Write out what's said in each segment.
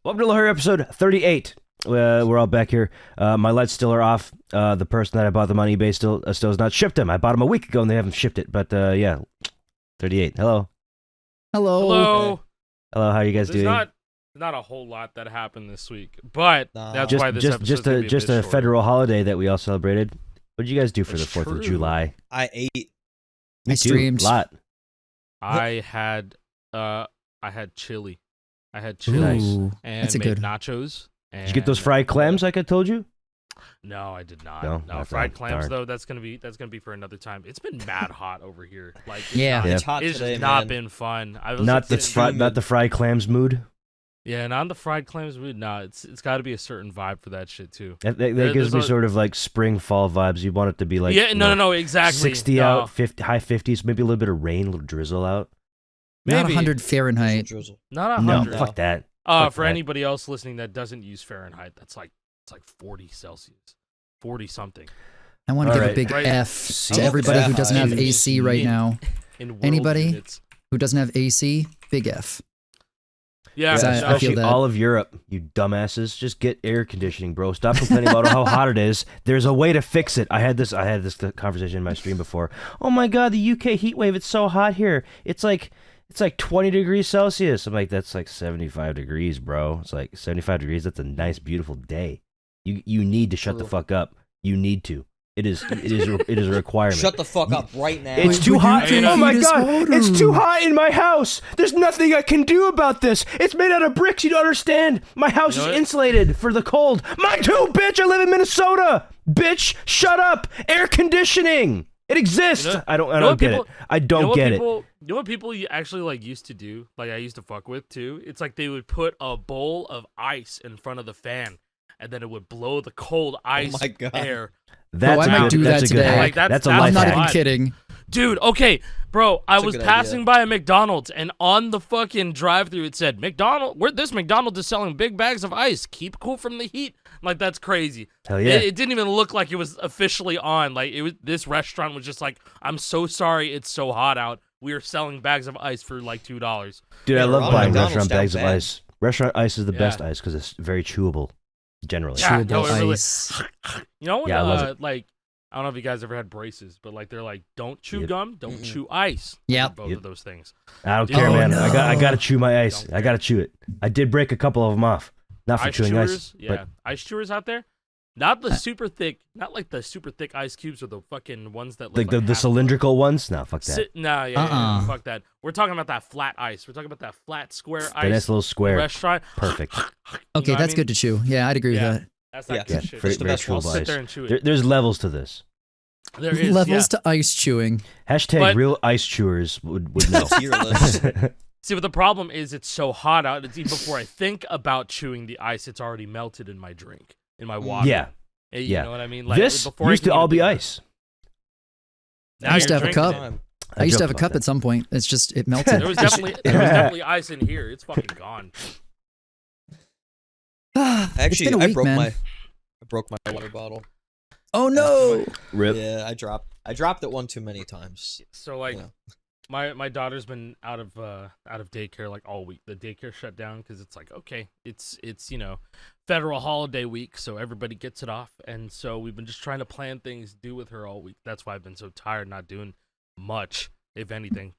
Welcome to Lahari episode 38. We're all back here. My lights still are off. The person that I bought them on eBay still has not shipped them. I bought them a week ago and they haven't shipped it. But yeah, 38. Hello. Hello. Hello. How are you guys doing? Not a whole lot that happened this week, but that's why this episode's just a federal holiday that we all celebrated. What did you guys do for the 4th of July? I ate. I streamed a lot. I had chili. I had chili and made nachos. And did you get those fried clams like I told you? No, I did not. No, fried clams though. That's gonna be for another time. It's been mad hot over here. Like it's hot it's today, just not man. been fun. Not the fried clams mood. Yeah, not the fried clams mood. Nah, it's got to be a certain vibe for that shit too. That gives me sort of like spring fall vibes. You want it to be like no, exactly. 60 out, 50, high 50s, maybe a little bit of rain, a little drizzle out. Maybe. Not 100 Fahrenheit. Not 100. No, fuck that. For anybody else listening that doesn't use Fahrenheit, it's like 40 Celsius, 40 something. I want to give a big F to everybody who doesn't have AC right now. Anybody who doesn't have AC, big F. Yeah, I feel that. All of Europe, you dumbasses, just get air conditioning, bro. Stop complaining about how hot it is. There's a way to fix it. I had this conversation in my stream before. Oh my god, the UK heat wave, it's so hot here. It's like 20 degrees Celsius. I'm like, that's like 75 degrees, bro. It's like 75 degrees. That's a nice, beautiful day. You need to shut the fuck up. You need to. It is a requirement. Shut the fuck up right now. It's too hot. Oh my god, it's too hot in my house. There's nothing I can do about this. It's made out of bricks. You don't understand. My house is insulated for the cold. Mine too, bitch. I live in Minnesota. Bitch, shut up. Air conditioning. It exists. I don't get it. I don't get it. You know what people actually like used to do? Like I used to fuck with too. It's like they would put a bowl of ice in front of the fan, and then it would blow the cold ice air. I might do that today. Like, that's a I'm life not hack. even kidding. Dude, okay, bro, I was passing by a McDonald's, and on the fucking drive-thru it said, this McDonald's is selling big bags of ice. Keep cool from the heat. Like, that's crazy. Hell yeah. It didn't even look like it was officially on. Like, this restaurant was just like, I'm so sorry it's so hot out. We are selling bags of ice for like $2. Dude, I love buying restaurant bags of ice. Restaurant ice is the best ice because it's very chewable. Generally, chewable ice. You know, I love it. Like, I don't know if you guys ever had braces, but like they're like, don't chew gum, don't chew ice. Yeah, both of those things. I don't care, man. No. I gotta chew my ice. I gotta chew it. I did break a couple of them off, not for chewing ice. Yeah, ice chewers out there. Not the super thick, not like the super thick ice cubes or the fucking ones that look like the cylindrical ones. No, fuck that. Yeah, fuck that. We're talking about that flat ice. We're talking about that flat square ice. Nice little square restaurant. Perfect. Okay, that's good to chew. Yeah, I'd agree with that. That's not good shit. Very chewable sit there and chew it. There's levels to this. There is levels to ice chewing. Hashtag real ice chewers would know. See, but the problem is it's so hot out. It's even before I think about chewing the ice, it's already melted in my drink, in my water. Yeah. You know what I mean? Like, this used to all be ice. I used to have a cup. I used to have a cup at some point. It's just, it melted. There was definitely ice in here. It's fucking gone. Actually, I broke my water bottle. Oh no! Rip. Yeah, I dropped it one too many times. So like, my daughter's been out of daycare like all week. The daycare shut down because it's like, okay, it's federal holiday week, so everybody gets it off, and so we've been just trying to plan things to do with her all week. That's why I've been so tired, not doing much, if anything.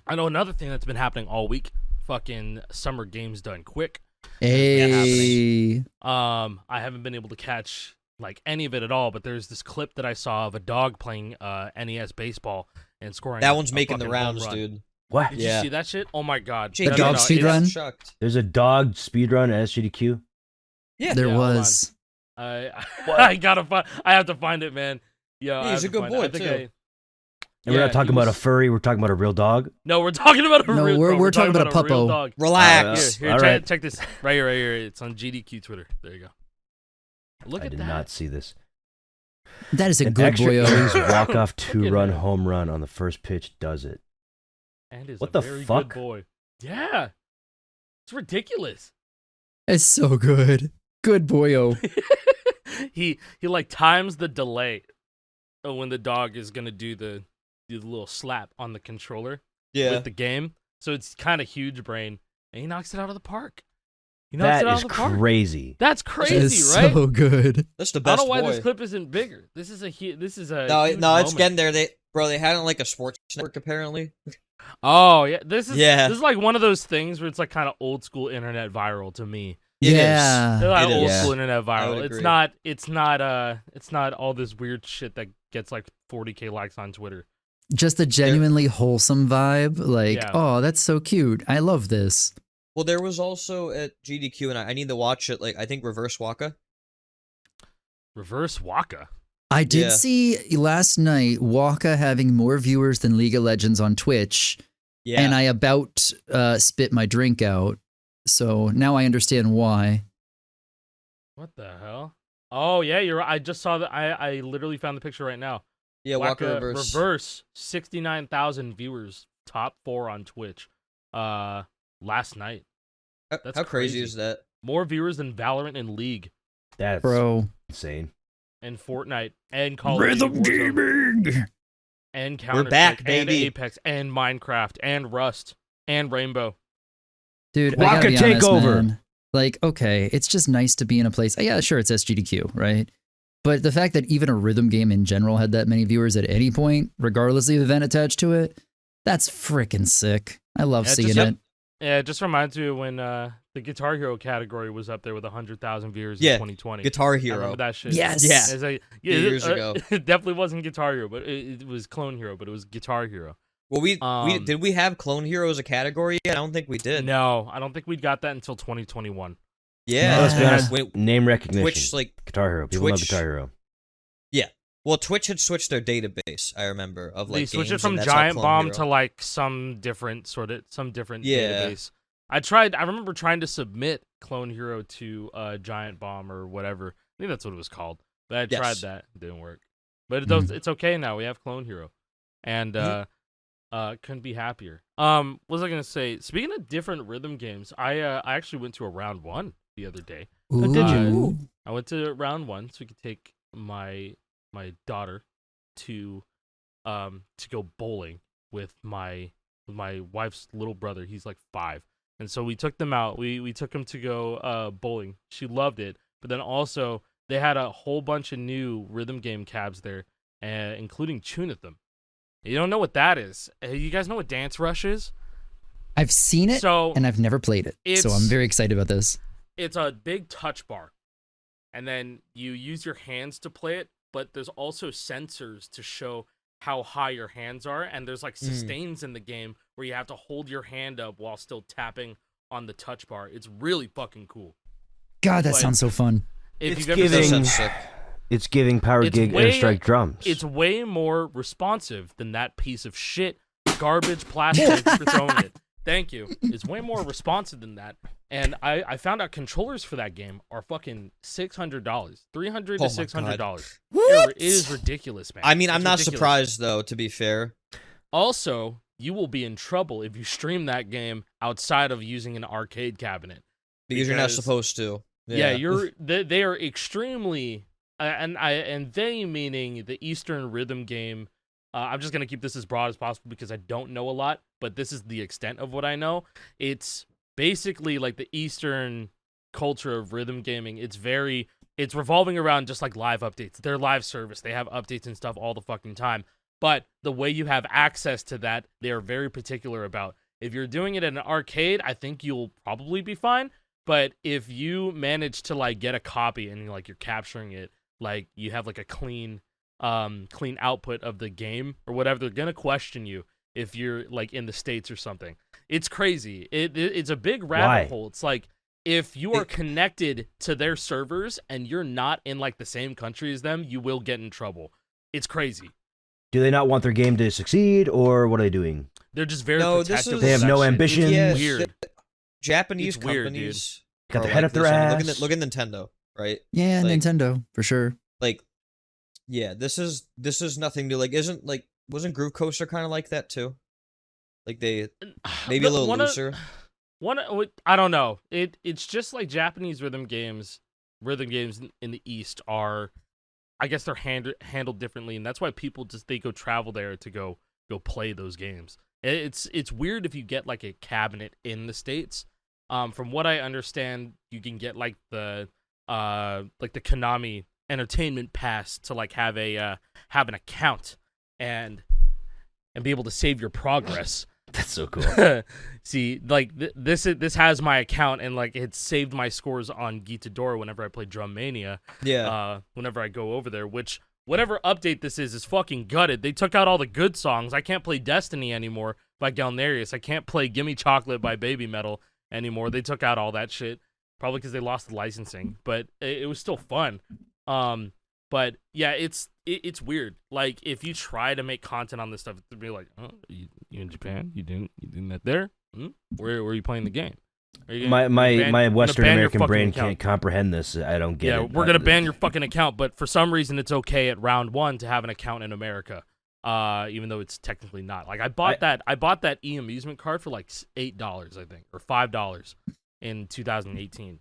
I know another thing that's been happening all week. Fucking summer games done quick. Hey. I haven't been able to catch like any of it at all, but there's this clip that I saw of a dog playing NES baseball and scoring. That one's making the rounds, dude. What? Did you see that shit? Oh my god. The dog speedrun? There's a dog speedrun at SGDQ? Yeah. There was. I have to find it, man. Yeah, he's a good boy, too. And we're not talking about a furry, we're talking about a real dog? No, we're talking about a real dog. We're talking about a puppo. Dog. Relax. Here, check this. Right here. It's on GDQ Twitter. There you go. Look at that. I did not see this. That is a good boy. Walk-off 2-run home run on the first pitch does it. And is what a the very fuck? Good boy. Yeah. It's ridiculous. It's so good. Good boyo. he like times the delay when the dog is gonna do the little slap on the controller with the game. So it's kind of huge brain, and he knocks it out of the park. He knocks it out is of the park. crazy. That's That crazy, is right? so good. That's the I best don't know why boy. this clip isn't bigger. This is a huge No, it's moment. getting there. They had it on like a sports network apparently. Oh yeah, this is like one of those things where it's like kind of old school internet viral to me. It Yeah. They're like It old is. school internet I would viral. agree. It's not all this weird shit that gets like 40K likes on Twitter. Just a genuinely wholesome vibe. Like, Yeah. oh, that's so cute. I love this. Well, there was also at GDQ, and I need to watch it. Like I think Reverse WACCA. Reverse WACCA. I did Yeah. see last night WACCA having more viewers than League of Legends on Twitch, Yeah. and I about spit my drink out. So now I understand why. What the hell? Oh yeah, you're right. I just saw that. I literally found the picture right now. yeah, WACCA Reverse. 69,000 viewers, top 4 on Twitch. Last night. That's How crazy crazy. is that? More viewers than Valorant and League That's Bro, insane. and Fortnite and Call of Duty rhythm Warzone gaming. and We're Counter back, and baby. Apex and Minecraft and Rust and Rainbow. Dude, I gotta WACCA be honest, takeover. man. Like, okay, it's just nice to be in a place. Yeah, sure, it's SGDQ, right? But the fact that even a rhythm game in general had that many viewers at any point, regardless of the event attached to it, that's freaking sick. I love Yeah, seeing just- it. Yeah, it just reminds me of when the Guitar Hero category was up there with 100,000 viewers Yeah, in 2020. Guitar I Hero. remember that shit. Yes. Yeah. It's like, Years ago. It definitely wasn't Guitar Hero, but it was Clone Hero, but it was Guitar Hero. Well, we Um, did we have Clone Hero as a category yet? I don't think we did. No, I don't think we got that until 2021. Yeah. Let's be Yeah. honest. Wait, Name recognition. Twitch like Guitar Hero. People love Twitch- Guitar Hero. well, Twitch had switched their database. I remember of like They switched it games, from and that's how Giant Clone Bomb Hero- to like some different Yeah. database. I remember trying to submit Clone Hero to Giant Bomb or whatever. I think that's what it was called. But I tried Yes. that, it didn't work. But it's okay now. We have Clone Hero, and couldn't be happier. What was I gonna say? Speaking of different rhythm games, I actually went to a round 1 the other day. did you? Ooh. I went to round 1 so we could take my daughter to go bowling with my wife's little brother. He's like 5. And so we took them out. We took him to go bowling. She loved it. But then also they had a whole bunch of new rhythm game cabs there, including Tunitham. You don't know what that is. You guys know what Dance Rush is? I've seen it, So and I've never played it. So I'm it's- very excited about this. it's a big touch bar, and then you use your hands to play it, but there's also sensors to show how high your hands are, and there's like sustains in the game where you have to hold your hand up while still tapping on the touch bar. It's really fucking cool. God, that Like, sounds so fun. If It's you've ever That giving- sounds sick. It's giving Power It's Gig way- Airstrike drums. it's way more responsive than that piece of shit garbage plastic. Thank you for throwing it. Thank you. It's way more responsive than that. And I found out controllers for that game are fucking $600, $300 to Oh my $600. What? It is ridiculous, man. I mean, I'm It's not ridiculous. surprised though. To be fair, Also, you will be in trouble if you stream that game outside of using an arcade cabinet. because you're not Because- supposed to. Yeah, they are extremely and they meaning the Eastern rhythm game. I'm just gonna keep this as broad as possible because I don't know a lot, but this is the extent of what I know. It's basically like the Eastern culture of rhythm gaming. It's revolving around just like live updates. Their live service, they have updates and stuff all the fucking time. But the way you have access to that, they are very particular about. If you're doing it in an arcade, I think you'll probably be fine. But if you manage to like get a copy and like you're capturing it, like you have like a clean output of the game or whatever, they're gonna question you if you're like in the States or something. It's crazy. It's a big rabbit Why? hole. It's like if you are connected to their servers and you're not in like the same country as them, you will get in trouble. It's crazy. Do they not want their game to succeed, or what are they doing? They're just very No, this protective. is- of They have that no shit. ambitions. It's Yeah, weird. Japanese It's weird, dude. companies Got are their head like up their this. I mean, ass. look at Nintendo, right? Yeah, Like- Nintendo for sure. Like, yeah, this is nothing new. Like, wasn't Groove Coaster kind of like that too? Like maybe a little looser. I don't know. It's just like Japanese rhythm games. Rhythm games in the East are, I guess they're handled differently, and that's why people they go travel there to go play those games. It's weird if you get like a cabinet in the States From what I understand, you can get like the Konami Entertainment Pass to like have an account and be able to save your progress. That's so cool. See, like this has my account, and like it saved my scores on Gitador whenever I play Drum Mania. Yeah. Whenever I go over there, which whatever update this is fucking gutted. They took out all the good songs. I can't play Destiny anymore by Galnerius. I can't play Gimme Chocolate by Baby Metal anymore. They took out all that shit, probably because they lost the licensing. But it was still fun. But yeah, it's weird. Like if you try to make content on this stuff, it'd be like, oh, you in Japan? You doing that there? Where are you playing the game? My Western American brain account? can't comprehend this. I don't get it. Yeah, we're gonna ban your fucking account, but for some reason it's okay at round 1 to have an account in America, even though it's technically not. Like I bought that e-amusement card for like $8, I think, or $5 in 2018,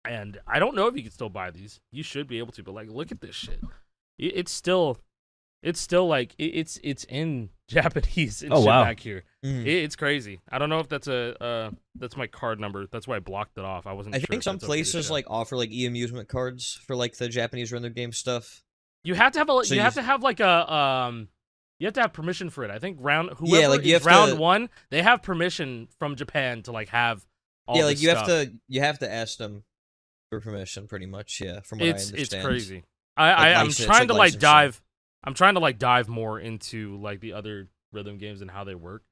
and I don't know if you can still buy these. You should be able to, but like, look at this shit. It's still like it's in Japanese and shit back here. It's crazy. I don't know if that's that's my card number. That's why I blocked it off. I wasn't. I sure think if some that's okay to places show. like offer like e-amusement cards for like the Japanese rhythm game stuff. You have to have So you have to have like a you have to have permission for it. I think round like you is have round to, 1, they have permission from Japan to like have all yeah, like this you stuff. have to ask them for permission, pretty much. Yeah, from what I understand. It's crazy. Like I'm license- trying like to like licensing. dive. I'm trying to like dive more into like the other rhythm games and how they work.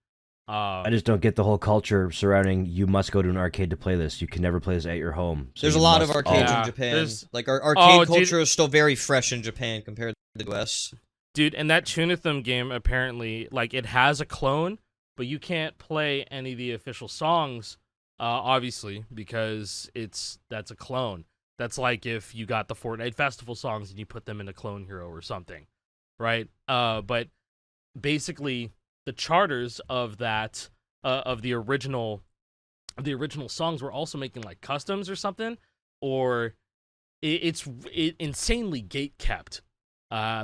I just don't get the whole culture surrounding you must go to an arcade to play this. You can never play this at your home. So There's a you lot of must arcades Yeah, in Japan. there's- Like our arcade dude. culture is still very fresh in Japan compared to the US. Dude, and that Tunitham game apparently, like, it has a clone, but you can't play any of the official songs, obviously, because that's a clone. That's like if you got the Fortnite Festival songs and you put them in a Clone Hero or something, right? But basically, the charters of that of the original songs were also making like customs or something, or it's insanely gatekept.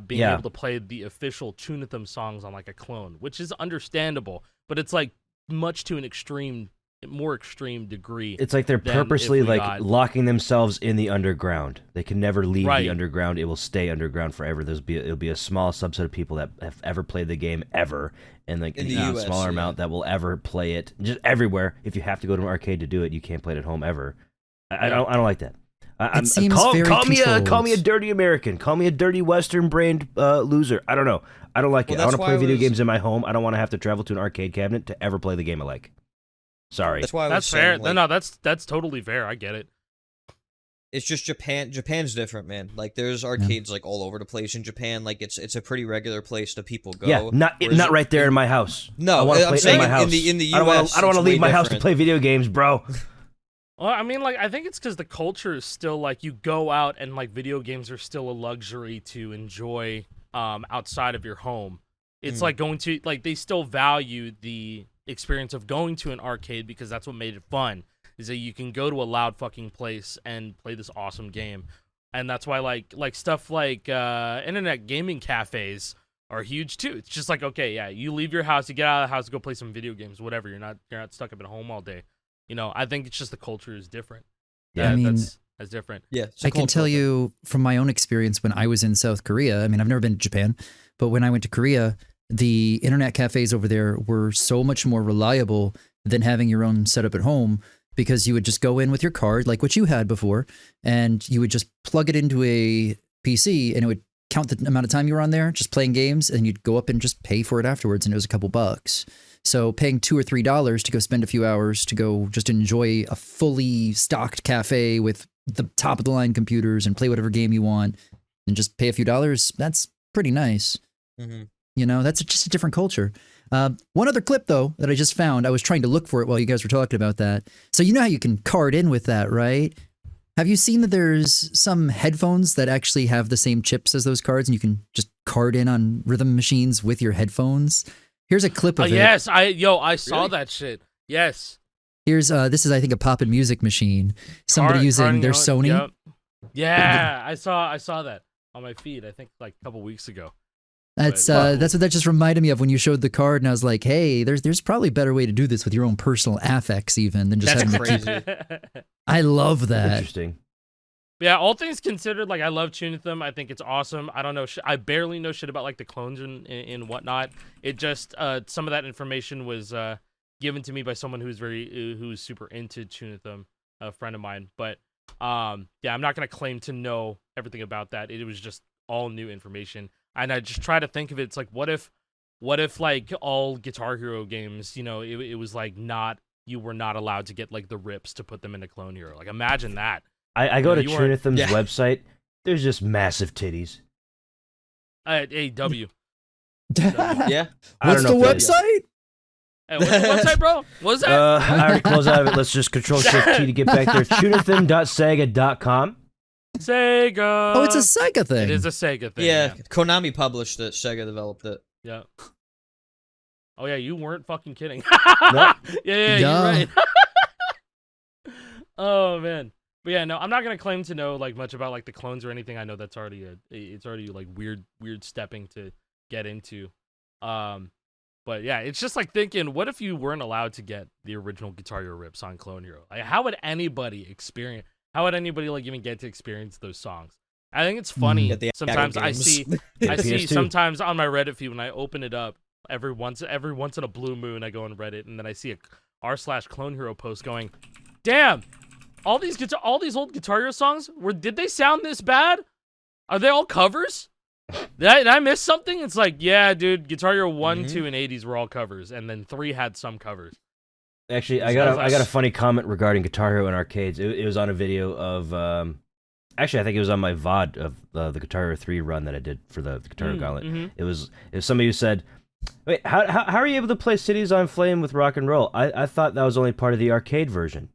Being Yeah. able to play the official Tunitham songs on like a clone, which is understandable, but it's like much to an more extreme degree. It's like they're than purposely if we like got- locking themselves in the underground. They can never leave Right. the underground. It will stay underground forever. It'll be a small subset of people that have ever played the game ever, and like In an the even US, smaller yeah. amount that will ever play it. Just everywhere. If you have to go to an arcade to do it, you can't play it at home ever. I don't like that. It seems very call me a controlled. dirty American. Call me a dirty Western brained loser. I don't know. I don't like Well, it. I want that's to why play I video was- games in my home. I don't want to have to travel to an arcade cabinet to ever play the game I like. Sorry. That's why I was That's fair. saying, like, No, that's totally fair. I get it. it's just Japan. Japan's different, man. Like there's arcades like all over the place in Japan. Like it's a pretty regular place that people go. Yeah, not Whereas right there in my house. No, I want to I'm play it saying in my house. in the I don't wanna- US, I don't want to it's way leave my house to different. play video games, bro. Well, I mean, like, I think it's because the culture is still like you go out and like video games are still a luxury to enjoy outside of your home. It's like going to like they still value the experience of going to an arcade because that's what made it fun. Is that you can go to a loud fucking place and play this awesome game, and that's why like stuff like internet gaming cafes are huge too. It's just like, okay, yeah, you leave your house, you get out of the house, go play some video games, whatever. You're not stuck up at home all day. You know, I think it's just the culture is different. Yeah, I mean, that's different. Yeah, it's a I can cultural tell thing. you from my own experience when I was in South Korea. I mean, I've never been to Japan, but when I went to Korea, the internet cafes over there were so much more reliable than having your own setup at home, because you would just go in with your card, like what you had before, and you would just plug it into a PC and it would count the amount of time you were on there just playing games, and you'd go up and just pay for it afterwards, and it was a couple bucks. So paying $2 or $3 to go spend a few hours to go just enjoy a fully stocked cafe with the top of the line computers and play whatever game you want and just pay a few dollars, that's pretty nice. Mhm. You know, that's just a different culture. One other clip, though, that I just found, I was trying to look for it while you guys were talking about that. So you know how you can card in with that, right? Have you seen that there's some headphones that actually have the same chips as those cards, and you can just card in on rhythm machines with your headphones? Here's a clip of it. Yes, I saw Really? that shit. Yes. Here's this is, I think, a Pop and Music machine. Somebody using Carding their out- Sony. Yep. Yeah, I saw that on my feed. I think like a couple weeks ago. That's But- that's what that just reminded me of when you showed the card, and I was like, hey, there's probably a better way to do this with your own personal affects even than just That's having to keep. crazy. I love that. Interesting. Yeah, all things considered, like I love Tunitham. I think it's awesome. I don't know. I barely know shit about like the clones and whatnot. It just some of that information was given to me by someone who's super into Tunitham, a friend of mine. But yeah, I'm not gonna claim to know everything about that. It was just all new information, and I just try to think of it. It's like, what if like all Guitar Hero games, you know, it was like you were not allowed to get like the rips to put them into Clone Hero. Like imagine that. I go to you weren't- Trinitham's Yeah. website. There's just massive titties. Hey, W. Yeah. I What's the don't know if that- website? Hey, what's the website, bro? What's that? I already closed out of it. Let's just Control Shift T to get back there. Tunitham.sega.com. Sega. Oh, it's a Sega thing. It is a Sega thing. Yeah. Konami published it. Sega developed it. Yeah. Oh yeah, you weren't fucking kidding. Nope. Yeah, Yeah. you're right. Oh man. But yeah, no, I'm not gonna claim to know like much about like the clones or anything. I know that's already it's already like weird stepping to get into. But yeah, it's just like thinking, what if you weren't allowed to get the original Guitar Hero rips on Clone Hero? Like, how would anybody like even get to experience those songs? I think it's funny. At the Sometimes Acai I see games. I see PS2. sometimes on my Reddit feed when I open it up every once in a blue moon I go on Reddit and then I see a r/Clone Hero post going, damn, all these old Guitar Hero songs did they sound this bad? Are they all covers? Did I miss something? It's like, yeah, dude, Guitar Hero 1, 2, and 80s were all covers, and then 3 had some covers. Actually, I got a funny comment regarding Guitar Hero in arcades. It was on a video of actually, I think it was on my VOD of the Guitar Hero 3 run that I did for the Guitar Hero Gauntlet. Mhm. It was somebody who said, "Wait, how are you able to play Cities on Flame with rock and roll? I thought that was only part of the arcade version."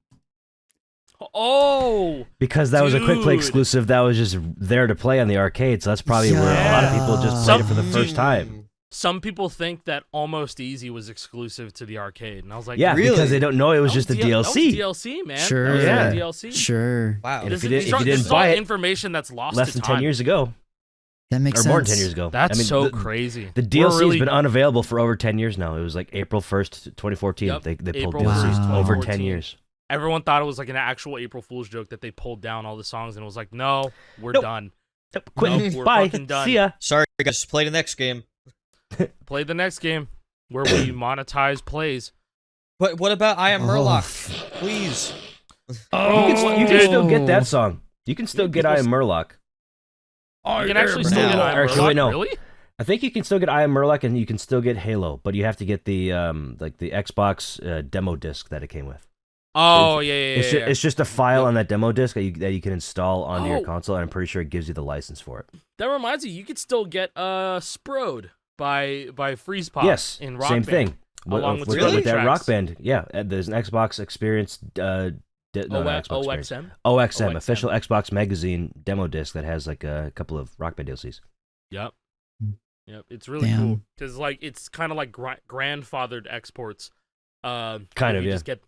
Oh, Because that was a quick play Dude. exclusive that was just there to play on the arcade, so that's probably where a lot of people just played it for the first time. some people think that Almost Easy was exclusive to the arcade, and I was like, Yeah, Really? because they don't know it was that just the That was DLC. DLC, man. Sure. That was Yeah. DLC. Sure. Wow. And if This you is- didn't this is all buy it information that's lost less to than time. 10 years ago, That makes or sense. more than 10 years ago. That's I mean, so the, crazy. The We're DLC really- has been unavailable for over 10 years now. It was like April 1st, 2014. Yep, They pulled April DLCs 1st, over 10 2014. years. Everyone thought it was like an actual April Fool's joke that they pulled down all the songs, and it was like, no, we're Nope. done. Quit. we're Bye. fucking done. See ya. Sorry, guys. Play the next game. Play the next game where we monetize plays. But what about I Am Oh. Murloc? Please. Oh, You can dude. still get that song. You can still get I Am Murloc. You can actually still Now. get I Am Actually, Murloc, wait, no. Really? I think you can still get I Am Murloc and you can still get Halo, but you have to get the like the Xbox demo disc that it came with. Oh, It's just a file on that demo disc that you can install onto your Oh. console, and I'm pretty sure it gives you the license for it. That reminds me, you could still get Sprode by Freeze Pop Yes, in Rock same Band. thing. Along with with, Really? with that tracks. Rock Band, yeah. There's an Xbox Experience, not Xbox Experience. OXM. OXM, OXM. official Xbox Magazine demo disc that has like a couple of Rock Band DLCs. Yep. Yep. It's really Damn. cool because like it's kind of like grandfathered exports. Kind where of, you yeah. Just get.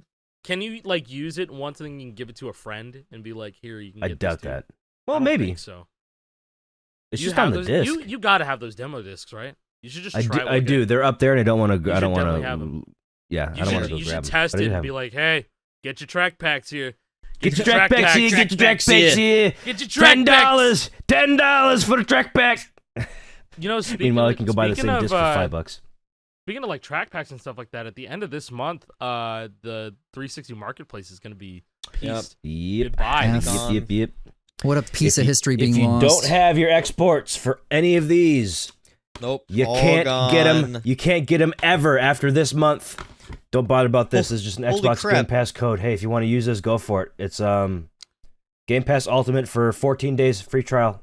Can you like use it once and then you can give it to a friend and be like, here you can. I Get doubt this, dude. that. I Well, don't maybe think so. it's You just on have the those- disc. You got to have those demo discs, right? You should just I try. do. one I day. do. They're up there, and I don't want You to. I don't should definitely have want 'em. to. Yeah, I You don't should, want to go you grab should them. test but I it do and have be 'em. like, hey, get your track packs here. Get your track packs here. Get your track packs here. Get your track packs. $10 for the track pack. You know, speaking Meanwhile, of, you can go buy the same speaking disc of, for $5. Speaking of like track packs and stuff like that, at the end of this month, the 360 Marketplace is going to be pieced. Yep. Goodbye. F. Yep. What a piece of history being If you lost. don't have your exports for any of these, Nope. you all can't get gone. them. You can't get them ever after this month. Don't bother about this. It's just an Holy Xbox crap. Game Pass code. Hey, if you want to use this, go for it. It's Game Pass Ultimate for 14 days free trial.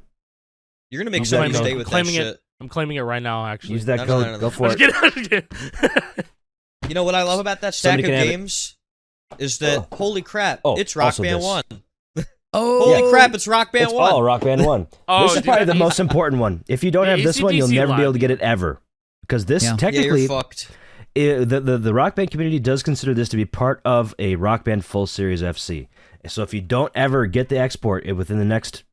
You're gonna make I'm somebody claiming- stay I'm with that claiming it. shit. I'm claiming it right now, actually. Use that No, code. no. Go I'm for just it. kidding, I'm just kidding. You know what I love about that stack Somebody of can have it. games is that holy crap, Oh, it's Rock also Band this. 1. Oh, Holy crap, it's Rock Band It's 1. all Rock Band 1. Oh, This is dude, probably the that most important one. If you don't The have this one, you'll AC/DC never be able line. to get it ever. Because this, Yeah. Yeah, technically, you're fucked. the Rock Band community does consider this to be part of a Rock Band Full Series FC. So if you don't ever get the export within the next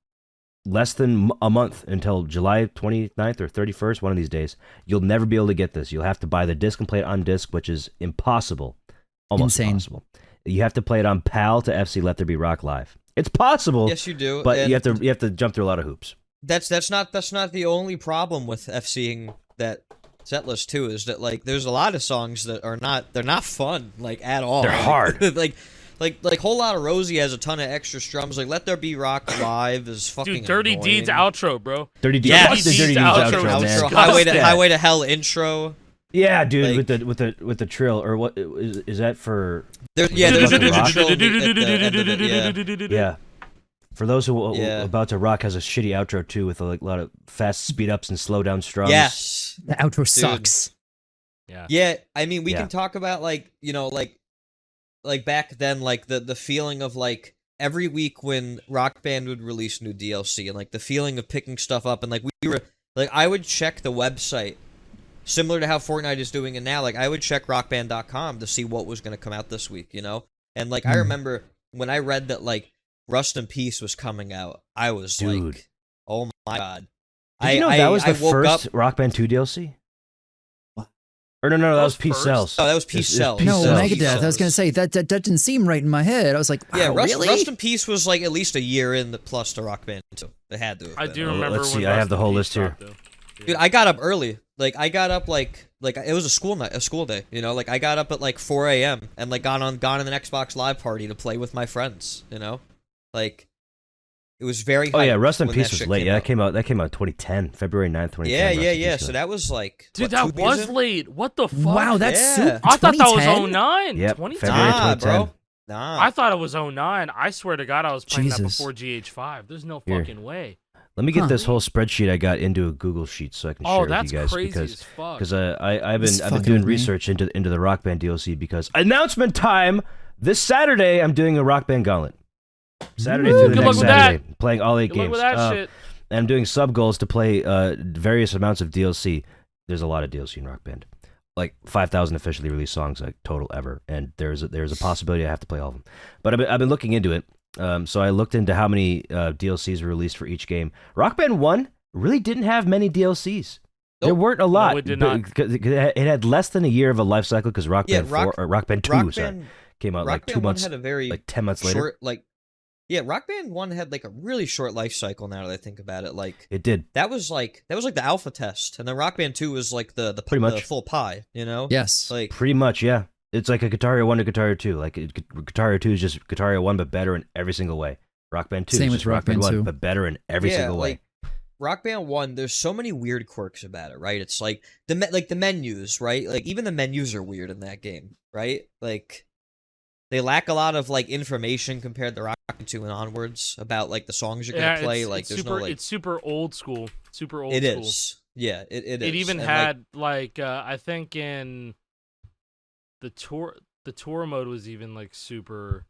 less than a month until July 29th or 31st, one of these days. You'll never be able to get this. You'll have to buy the disc and play it on disc, which is impossible. Almost Insane. impossible. You have to play it on PAL to FC Let There Be Rock Live. It's possible. Yes, you do. But and you have to jump through a lot of hoops. That's not the only problem with FCing that set list too. Is that like there's a lot of songs that are not fun like at all. They're hard. like Whole Lotta Rosie has a ton of extra strums. Like Let There Be Rock Live is fucking Dude, Dirty annoying. Deeds outro, bro. Dirty Deeds. Yes. Fuck the Dirty Deeds Outro outro, is man. disgusting. Highway to Hell intro. Yeah, dude, Like- with the trill or what is that for? There's Yeah, a Fucking rock. trill at the end of it, yeah. Yeah, for those who Yeah. about to rock has a shitty outro too with a lot of fast speed ups and slow down strums. Yes. The outro sucks. Yeah. Yeah, I mean, we Yeah. can talk about like like back then, like the feeling of like every week when Rock Band would release new DLC and like the feeling of picking stuff up and like we were like I would check the website similar to how Fortnite is doing it now. Like I would check rockband.com to see what was going to come out this week, you know? And like I remember when I read that like Rust in Peace was coming out, I was Dude. like, "Oh my god." Did you know that was the woke first up. Rock Band 2 DLC? What? Or no, that That was was Peace first? Cells. Oh, that was Peace It's Cells. Peace No, Cells. Megadeth. I was gonna say that didn't seem right in my head. I was like, wow, Yeah, really? Rust in Peace was like at least a year in the plus to Rock Band 2. They had to have I been. do Well, remember. let's when see, I have Rust the in whole Peace list here. dropped, though. Dude, I got up early. Like I got up like it was a school day, you know? Like I got up at like 4 a.m. and like gone in an Xbox Live party to play with my friends, you know? Like it was very Oh yeah, hyped Rust in when Peace that was shit late. came Yeah, out. that came out 2010, February 9th, 2010. Yeah, Rust in Peace So was. that was like Dude, what, that was 2 years in? late. What the fuck? Wow, that's Yeah. super. I thought that was 2010? 09. Yep, 2010. February Nah, 2010. bro. Nah. I thought it was 09. I swear to God, I was playing that Jesus. before GH5. There's no Here. fucking way. Let me get Huh. this whole spreadsheet I got into a Google Sheet so I can share Oh, with that's you guys crazy as fuck. because I've This been fucking doing with me. research into the Rock Band DLC because announcement time this Saturday I'm doing a Rock Band Gauntlet. Saturday Woo, through the good next luck with Saturday, playing all 8 Good luck games. with that shit. And I'm doing sub goals to play various amounts of DLC. There's a lot of DLC in Rock Band, like 5,000 officially released songs, like total ever. And there's a possibility I have to play all of them. But I've been looking into it. So I looked into how many DLCs were released for each game. Rock Band 1 really didn't have many DLCs. There Nope. weren't a lot. it did but- not. 'cause it had less than a year of a life cycle because Rock Yeah, Band 4 or Rock Band 2 Rock sorry, Band came out Rock like Band 2 1 months, had a very like 10 months later. short Rock Band 1 had like a really short life cycle now that I think about it. Like It did. that was like the alpha test, and then Rock Band 2 was like the Pretty much. the full pie, you know? Yes. Like Pretty much, yeah. It's like a Guitar Hero 1 to Guitar Hero 2. Like Guitar Hero 2 is just Guitar Hero 1 but better in every single way. Rock Band 2 Same is with just Rock Rock Band Band 1 2. but better in every yeah, single way. like Rock Band 1, there's so many weird quirks about it, right? It's like the menus, right? Like even the menus are weird in that game, right? Like they lack a lot of like information compared to Rock Band 2 and onwards about like the songs you're Yeah, gonna play. it's, Like it's there's super, no like it's super old school. Super old it school. is. Yeah, it is. It even And, had like I think in the tour mode was even like super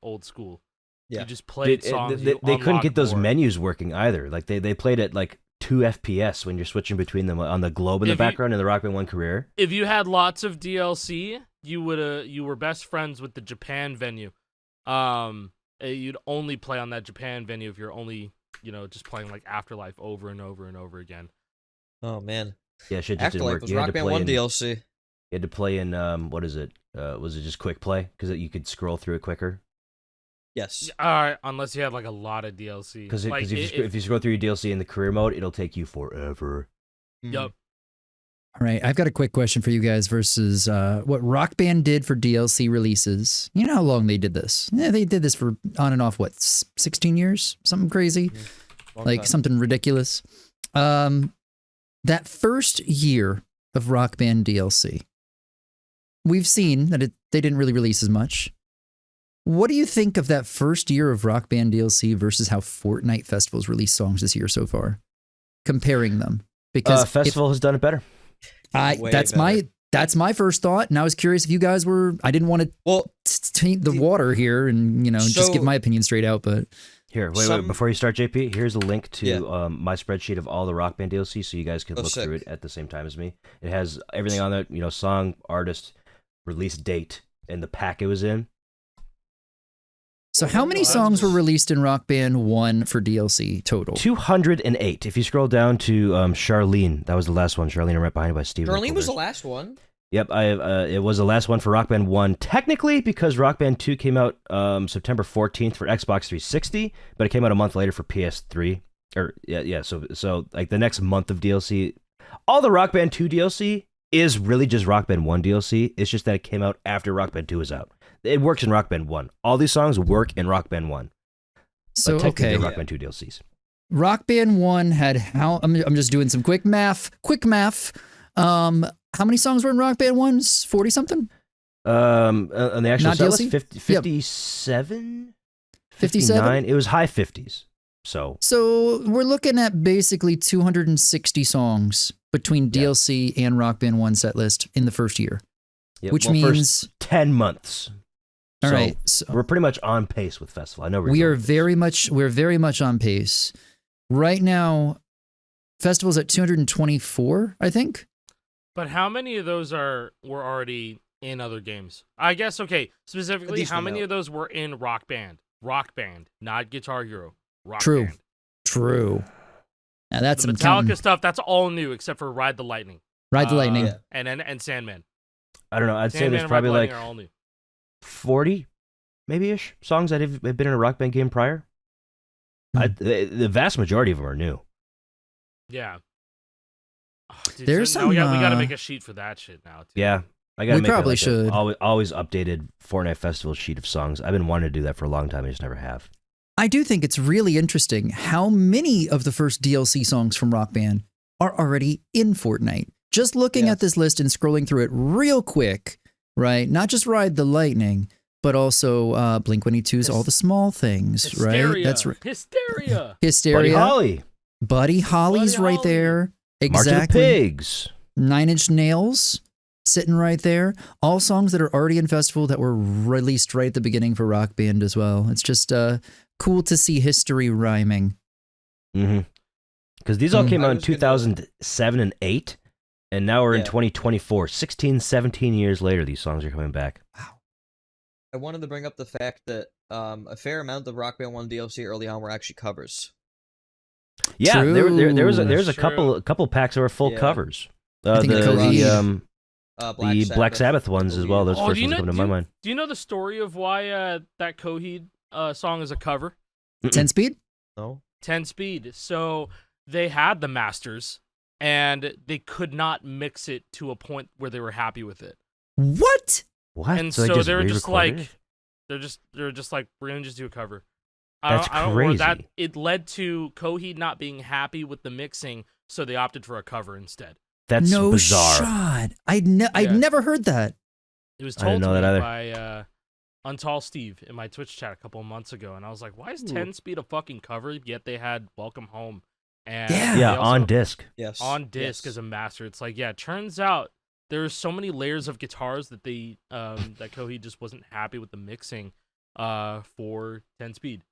old school. Yeah. You just played They- songs. they you couldn't unlocked get those more. menus working either. Like they played at like 2 FPS when you're switching between them on the globe in the If you- background in the Rock Band 1 career. If you had lots of DLC, you were best friends with the Japan venue. You'd only play on that Japan venue if you're only just playing like Afterlife over and over and over again. oh man, Yeah, shit just didn't Afterlife work. was You had Rock to Band play 1 in, DLC. You had to play in what is it? Was it just quick play because you could scroll through it quicker? Yes. All right, unless you have like a lot of DLC. Because like, if you scroll through your DLC in the career mode, it'll take you forever. Mhm. Yup. All right, I've got a quick question for you guys versus what Rock Band did for DLC releases. You know how long they did this? Yeah, they did this for on and off, what, 16 years? Something crazy? Long Like time. something ridiculous. That first year of Rock Band DLC, we've seen that they didn't really release as much. What do you think of that first year of Rock Band DLC versus how Fortnite Festival's released songs this year so far? Comparing them. Because if- Festival has done it better. Way that's my first thought, and I was curious if you guys were. I didn't want to Well, taint the water here, and just give So- my opinion straight out. But Here, wait, Some- before you start, JP, here's a link to Yeah. my spreadsheet of all the Rock Band DLC so you guys can Oh, look through sick. it at the same time as me. It has everything on there, song, artist, release date, and the pack it was in. So how many songs were released in Rock Band 1 for DLC total? 208. If you scroll down to Charlene, that was the last one. Charlene, right behind by Steve. Charlene was the last one. Yep, it was the last one for Rock Band 1, technically, because Rock Band 2 came out September 14th for Xbox 360, but it came out a month later for PS3. So like the next month of DLC. All the Rock Band 2 DLC is really just Rock Band 1 DLC. It's just that it came out after Rock Band 2 was out. It works in Rock Band 1. All these songs work in Rock Band 1. So, technically, okay. they're Rock Band 2 DLCs. Rock Band 1 had how... I'm just doing some quick math. How many songs were in Rock Band 1? 40-something? On the actual Not set DLC? list, 57? 57? 59? It was high 50s. So we're looking at basically 260 songs between DLC and Rock Band 1 set list in the first year. Which means... First 10 months. All So right. So we're pretty much on pace with Festival. I know we're very much on pace. Right now, Festival's at 224, I think. But how many of those were already in other games? I guess, okay, specifically, how many of those were in Rock Band? Rock Band, not Guitar Hero. Rock Band. True. Now that's the Metallica stuff, that's all new except for Ride the Lightning. Ride the Lightning. And Sandman. I don't know. I'd say Sandman there's and probably Ride the like Lightning are all new. 40, maybe-ish, songs that have been in a Rock Band game prior. The vast majority of them are new. Yeah. Oh, dude, There's now we some, got to make a sheet for that shit now, too. Yeah. I gotta We make probably like should. Always updated Fortnite Festival sheet of songs. I've been wanting to do that for a long time. I just never have. I do think it's really interesting how many of the first DLC songs from Rock Band are already in Fortnite. Just looking at this list and scrolling through it real quick, right? Not just Ride the Lightning, but also Blink-182's All the Small Things, Hysteria. right? That's Hysteria. Buddy Holly. Buddy Holly's Buddy right Holly. there. March of the Exactly. Pigs. 9 Inch Nails sitting right there. All songs that are already in Festival that were released right at the beginning for Rock Band as well. It's just cool to see history rhyming. Mm-hmm. Because these all came I out in was gonna- 2007 and 8, and now we're in Yeah. 2024. 16, 17 years later, these songs are coming back. I wanted to bring up the fact that a fair amount of Rock Band 1 DLC early on were actually covers. Yeah, there was a That's couple packs that were full Yeah. covers. I think The Black Sabbath Sabbath ones as well. Those Oh, first do you ones know- coming to my mind. Do you know the story of why that Coheed song is a cover? 10 Speed? No. 10 Speed. So they had the masters, and they could not mix it to a point where they were happy with it. What? What? And they so just they were just re-recorded like, it? they're just like, we're gonna just do a cover. That's or crazy. that it led to Coheed not being happy with the mixing, so they opted for a cover instead. That's no bizarre. shot. I'd never heard that. It was I didn't told to know me that either. by Untall Steve in my Twitch chat a couple of months ago, and I was like, why is 10 Speed a fucking cover? Yet they had Welcome Home. And Yeah. they Yeah, also- on disc. Yes. on disc as a master. It's like, yeah, it turns out there's so many layers of guitars that they that Coheed just wasn't happy with the mixing for 10 Speed.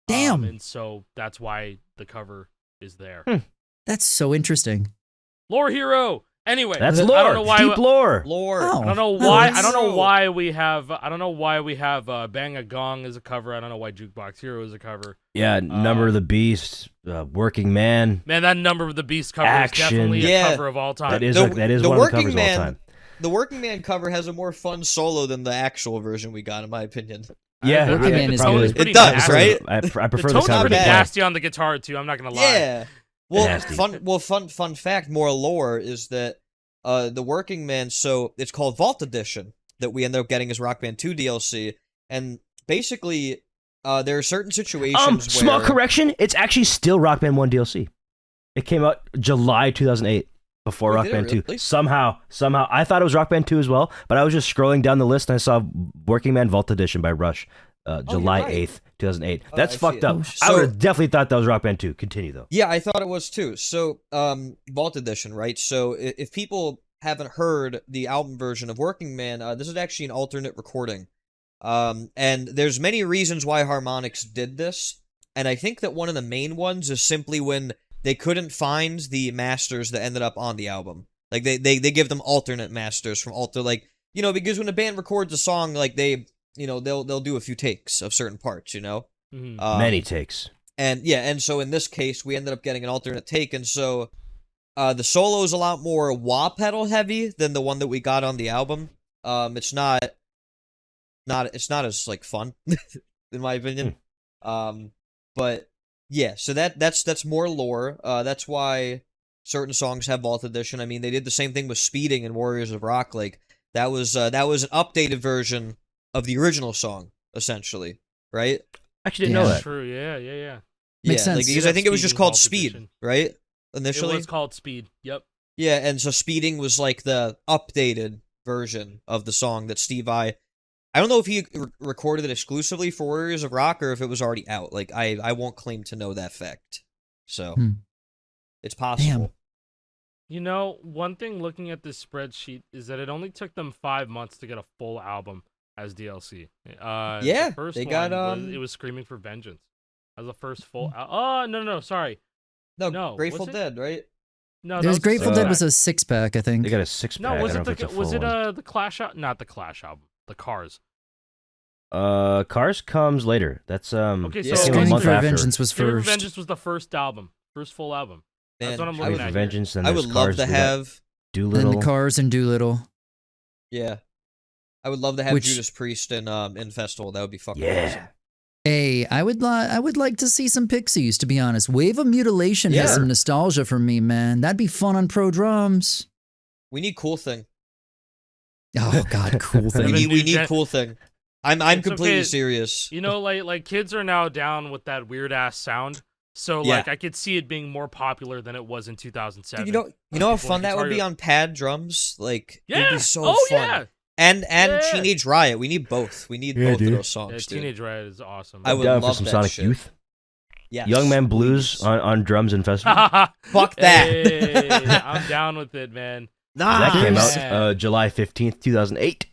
Damn. And so that's why the cover is there. That's so interesting. Lore Hero. Anyway, That's I lore. don't know why Deep lore. Lord. Oh. I don't know why. that's I don't know true. why we have. I don't know why we have Bang a Gong as a cover. I don't know why Jukebox Hero is a cover. Yeah, Number of the Beast, Working Man. Man, that Number of the Beast cover Action. is definitely Yeah. a cover of all time. That is The- that is the one of the Working covers of all Man- time. The Working Man cover has a more fun solo than the actual version we got, in my opinion. Yeah, The Working yeah, Man is probably- good. pretty It does, nasty. right? I The prefer the tone's sound of pretty the bad. play. nasty on the guitar too. I'm not gonna lie. Yeah. Well, Nasty. fun fact, more lore is that the Working Man, so it's called Vault Edition that we end up getting as Rock Band 2 DLC, and basically there are certain situations Small where correction. It's actually still Rock Band 1 DLC. It came out July 2008 before Oh, Rock did it Band 2. really? Somehow, I thought it was Rock Band 2 as well, but I was just scrolling down the list and I saw Working Man Vault Edition by Rush, July you're right. 8th, 2008. Oh, That's I see fucked it. up. Oh, I so- would have definitely thought that was Rock Band 2. Continue, though. Yeah, I thought it was too. So, Vault Edition, right? So, if people haven't heard the album version of Working Man, this is actually an alternate recording. And there's many reasons why Harmonix did this, and I think that one of the main ones is simply when they couldn't find the masters that ended up on the album. Like, they give them alternate masters from because when a band records a song, like, they they'll do a few takes of certain parts, Mhm. Many takes. And so in this case, we ended up getting an alternate take, and so the solo is a lot more wah pedal heavy than the one that we got on the album. It's not as like fun, in my opinion. But yeah, so that's more lore. That's why certain songs have Vault Edition. I mean, they did the same thing with Speeding and Warriors of Rock. Like that was an updated version of the original song, essentially, right? Actually, didn't know That's that. true. Yeah. Makes sense. Because I think it was just Speeding called Vault Speed, Edition. right? Initially, It was called Speed. Yep. yeah, and so Speeding was like the updated version of the song that Steve I don't know if he recorded it exclusively for Warriors of Rock or if it was already out. Like I won't claim to know that fact. So it's possible. One thing looking at this spreadsheet is that it only took them 5 months to get a full album as DLC. Yeah, the first they one got, it was Screaming for Vengeance as the first full. Oh no, sorry. No, Grateful was it? Dead, right? No, that There's was the Grateful six Dead pack. was a 6-pack, I think. They got a 6-pack. No, was I don't it know if it's a was full it one. the Clash not the Clash album, the Cars. Cars comes later. That's Okay, Yeah. so a Screaming month for after. Vengeance was Screaming for first. Vengeance was the first album, first full album. That's what I'm Man, looking Screaming at for here. Vengeance. Then I there's would Cars. love to We got have Doolittle. Then Cars and Doolittle. yeah. I would love to have Which- Judas Priest in Festival. That would be fucking Yeah. awesome. Hey, I would like to see some Pixies, to be honest. Wave of Mutilation has Yeah. some nostalgia for me, man. That'd be fun on Pro Drums. We need Cool Thing. Oh God, cool We Seven thing. need new gen- Cool Thing. I'm It's completely okay. serious. Like kids are now down with that weird ass sound. So Yeah. like I could see it being more popular than it was in 2007. Dude, you know how People fun that would be guitar- on pad drums? Like Yeah. it'd be so oh fun. yeah. And Yeah. Teenage Riot. We need both. We need Yeah, both dude. of those Yeah, songs, dude. Teenage Riot is awesome. I would Down for love some that Sonic shit. Youth. Yes. Young Man Blues please. on drums and festival. Fuck that. Hey, I'm down with it, man. Nah. That came Yeah. out July 15th, 2008.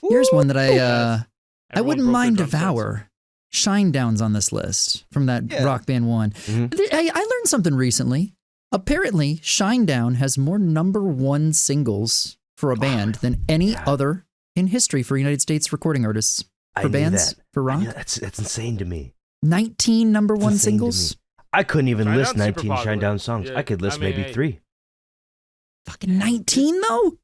Here's one that I Everyone wouldn't broke their mind drum sets. Devour. Shinedown's on this list from that Yeah. Rock Band 1. Mhm. I learned something recently. Apparently, Shinedown has more #1 singles for a band than any God. other in history for United States recording artists. I For knew bands? that. For I rock? knew that's insane to me. 19 #1 It's insane to singles? me. I couldn't even Shinedown's list super 19 popular. Shinedown songs. Yeah, I could list I mean, maybe hey. 3. Fucking 19 though?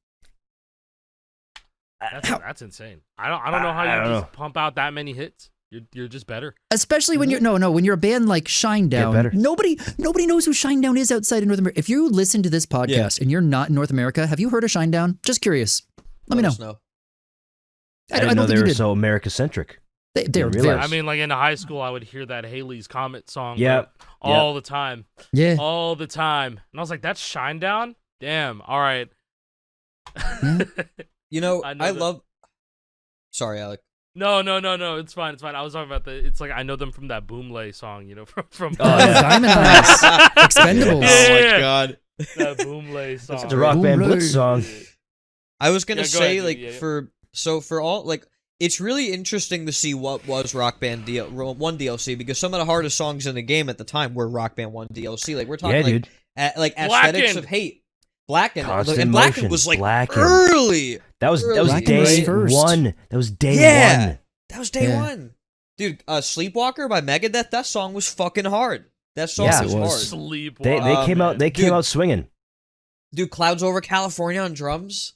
That's insane. I don't know how I you don't just pump out that many hits. You're just better. Especially when you're when you're a band like better. Shinedown. Nobody knows who Shinedown is outside of North America. If you listen to this podcast and you're not in North America, have you heard of Shinedown? Just curious. Let me know. us know. I didn't know don't they think you were did. so America-centric. They're didn't very, realize. I mean, like in high school, I would hear that Haley's Comet song Yeah. all the time. yeah. All the time. And I was like, that's Shinedown? Damn. All right. You know, I know I that- love. Sorry, Alec. No. It's fine. I was talking about it's like I know them from that Boomlay song, from Oh, yeah. Diamond Eyes. Expendables. Yeah. Oh my god. that Boomlay song. It's a Rock Band Boom, Blitz right. song. I was gonna Yeah, go say ahead, like dude. Yeah, yeah. for all like it's really interesting to see what was Rock Band 1 DLC because some of the hardest songs in the game at the time were Rock Band 1 DLC. Like we're talking Yeah, like dude. like aesthetics Blackened. of hate. Blackened. Constant And Blackened Motion, was like Blackened. early. That was Blackened day was first. 1. That was day Yeah. 1. That was day Yeah. 1. Dude, Sleepwalker by Megadeth, that song was fucking hard. That song Yeah, was it was. hard. Sleep. They came out. They came Dude. out swinging. Dude, Clouds Over California on drums.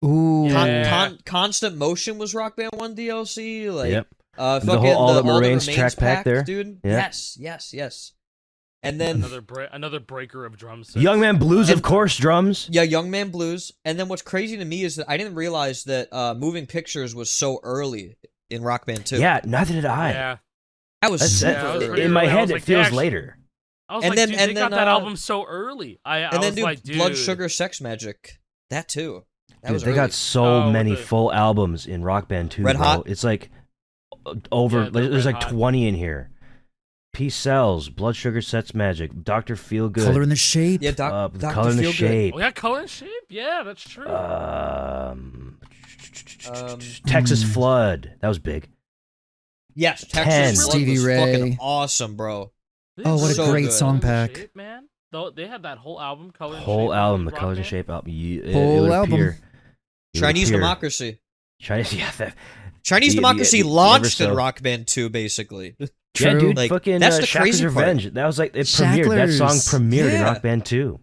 Ooh. Yeah. Constant Motion was Rock Band 1 DLC. Like, Yep. fucking The whole All That All That Remains Remains track pack there. dude. Yeah. Yes. And then another breaker of drum sets. Young Man Blues, of And- course, drums. yeah, Young Man Blues. And then what's crazy to me is that I didn't realize that Moving Pictures was so early in Rock Band 2. Yeah, neither did I. Yeah. that was That's, super Yeah, it was early. pretty in my early. I head, was it like, feels yeah, later. I was And like, then- dude, and they then, got that album so early. I And then was like, dude. Blood Sugar Sex Magic. That too. That Dude, was they early. got so Oh, many with the- full albums in Rock Band 2. Red bro. Hot? It's like over. Yeah, the there's Red like Hot. 20 in here. Peace Cells, Blood Sugar Sex Magic, Dr. Feelgood, Color and the Shape. Yeah, the Dr. Color and the Feelgood. Shape. Oh yeah, Color and Shape. Yeah, that's true. Texas Flood. That was big. Yes, 10. Texas Blood Stevie was Ray. fucking awesome, bro. Oh, what a So great good. song Color and pack. Shape, man. They had that whole album, Color and Shape. Whole album, the Rock Colors and Band. Shape album. Whole would album. appear- it would Chinese appear. Democracy. Chinese, yeah. Chinese The- Democracy the launched in ever so- Rock Band 2, basically. Yeah, True. dude, Like, fucking that's the Shackler's crazy part. Revenge. That was like it premiered. That song Shacklers. premiered in Yeah. Rock Band 2.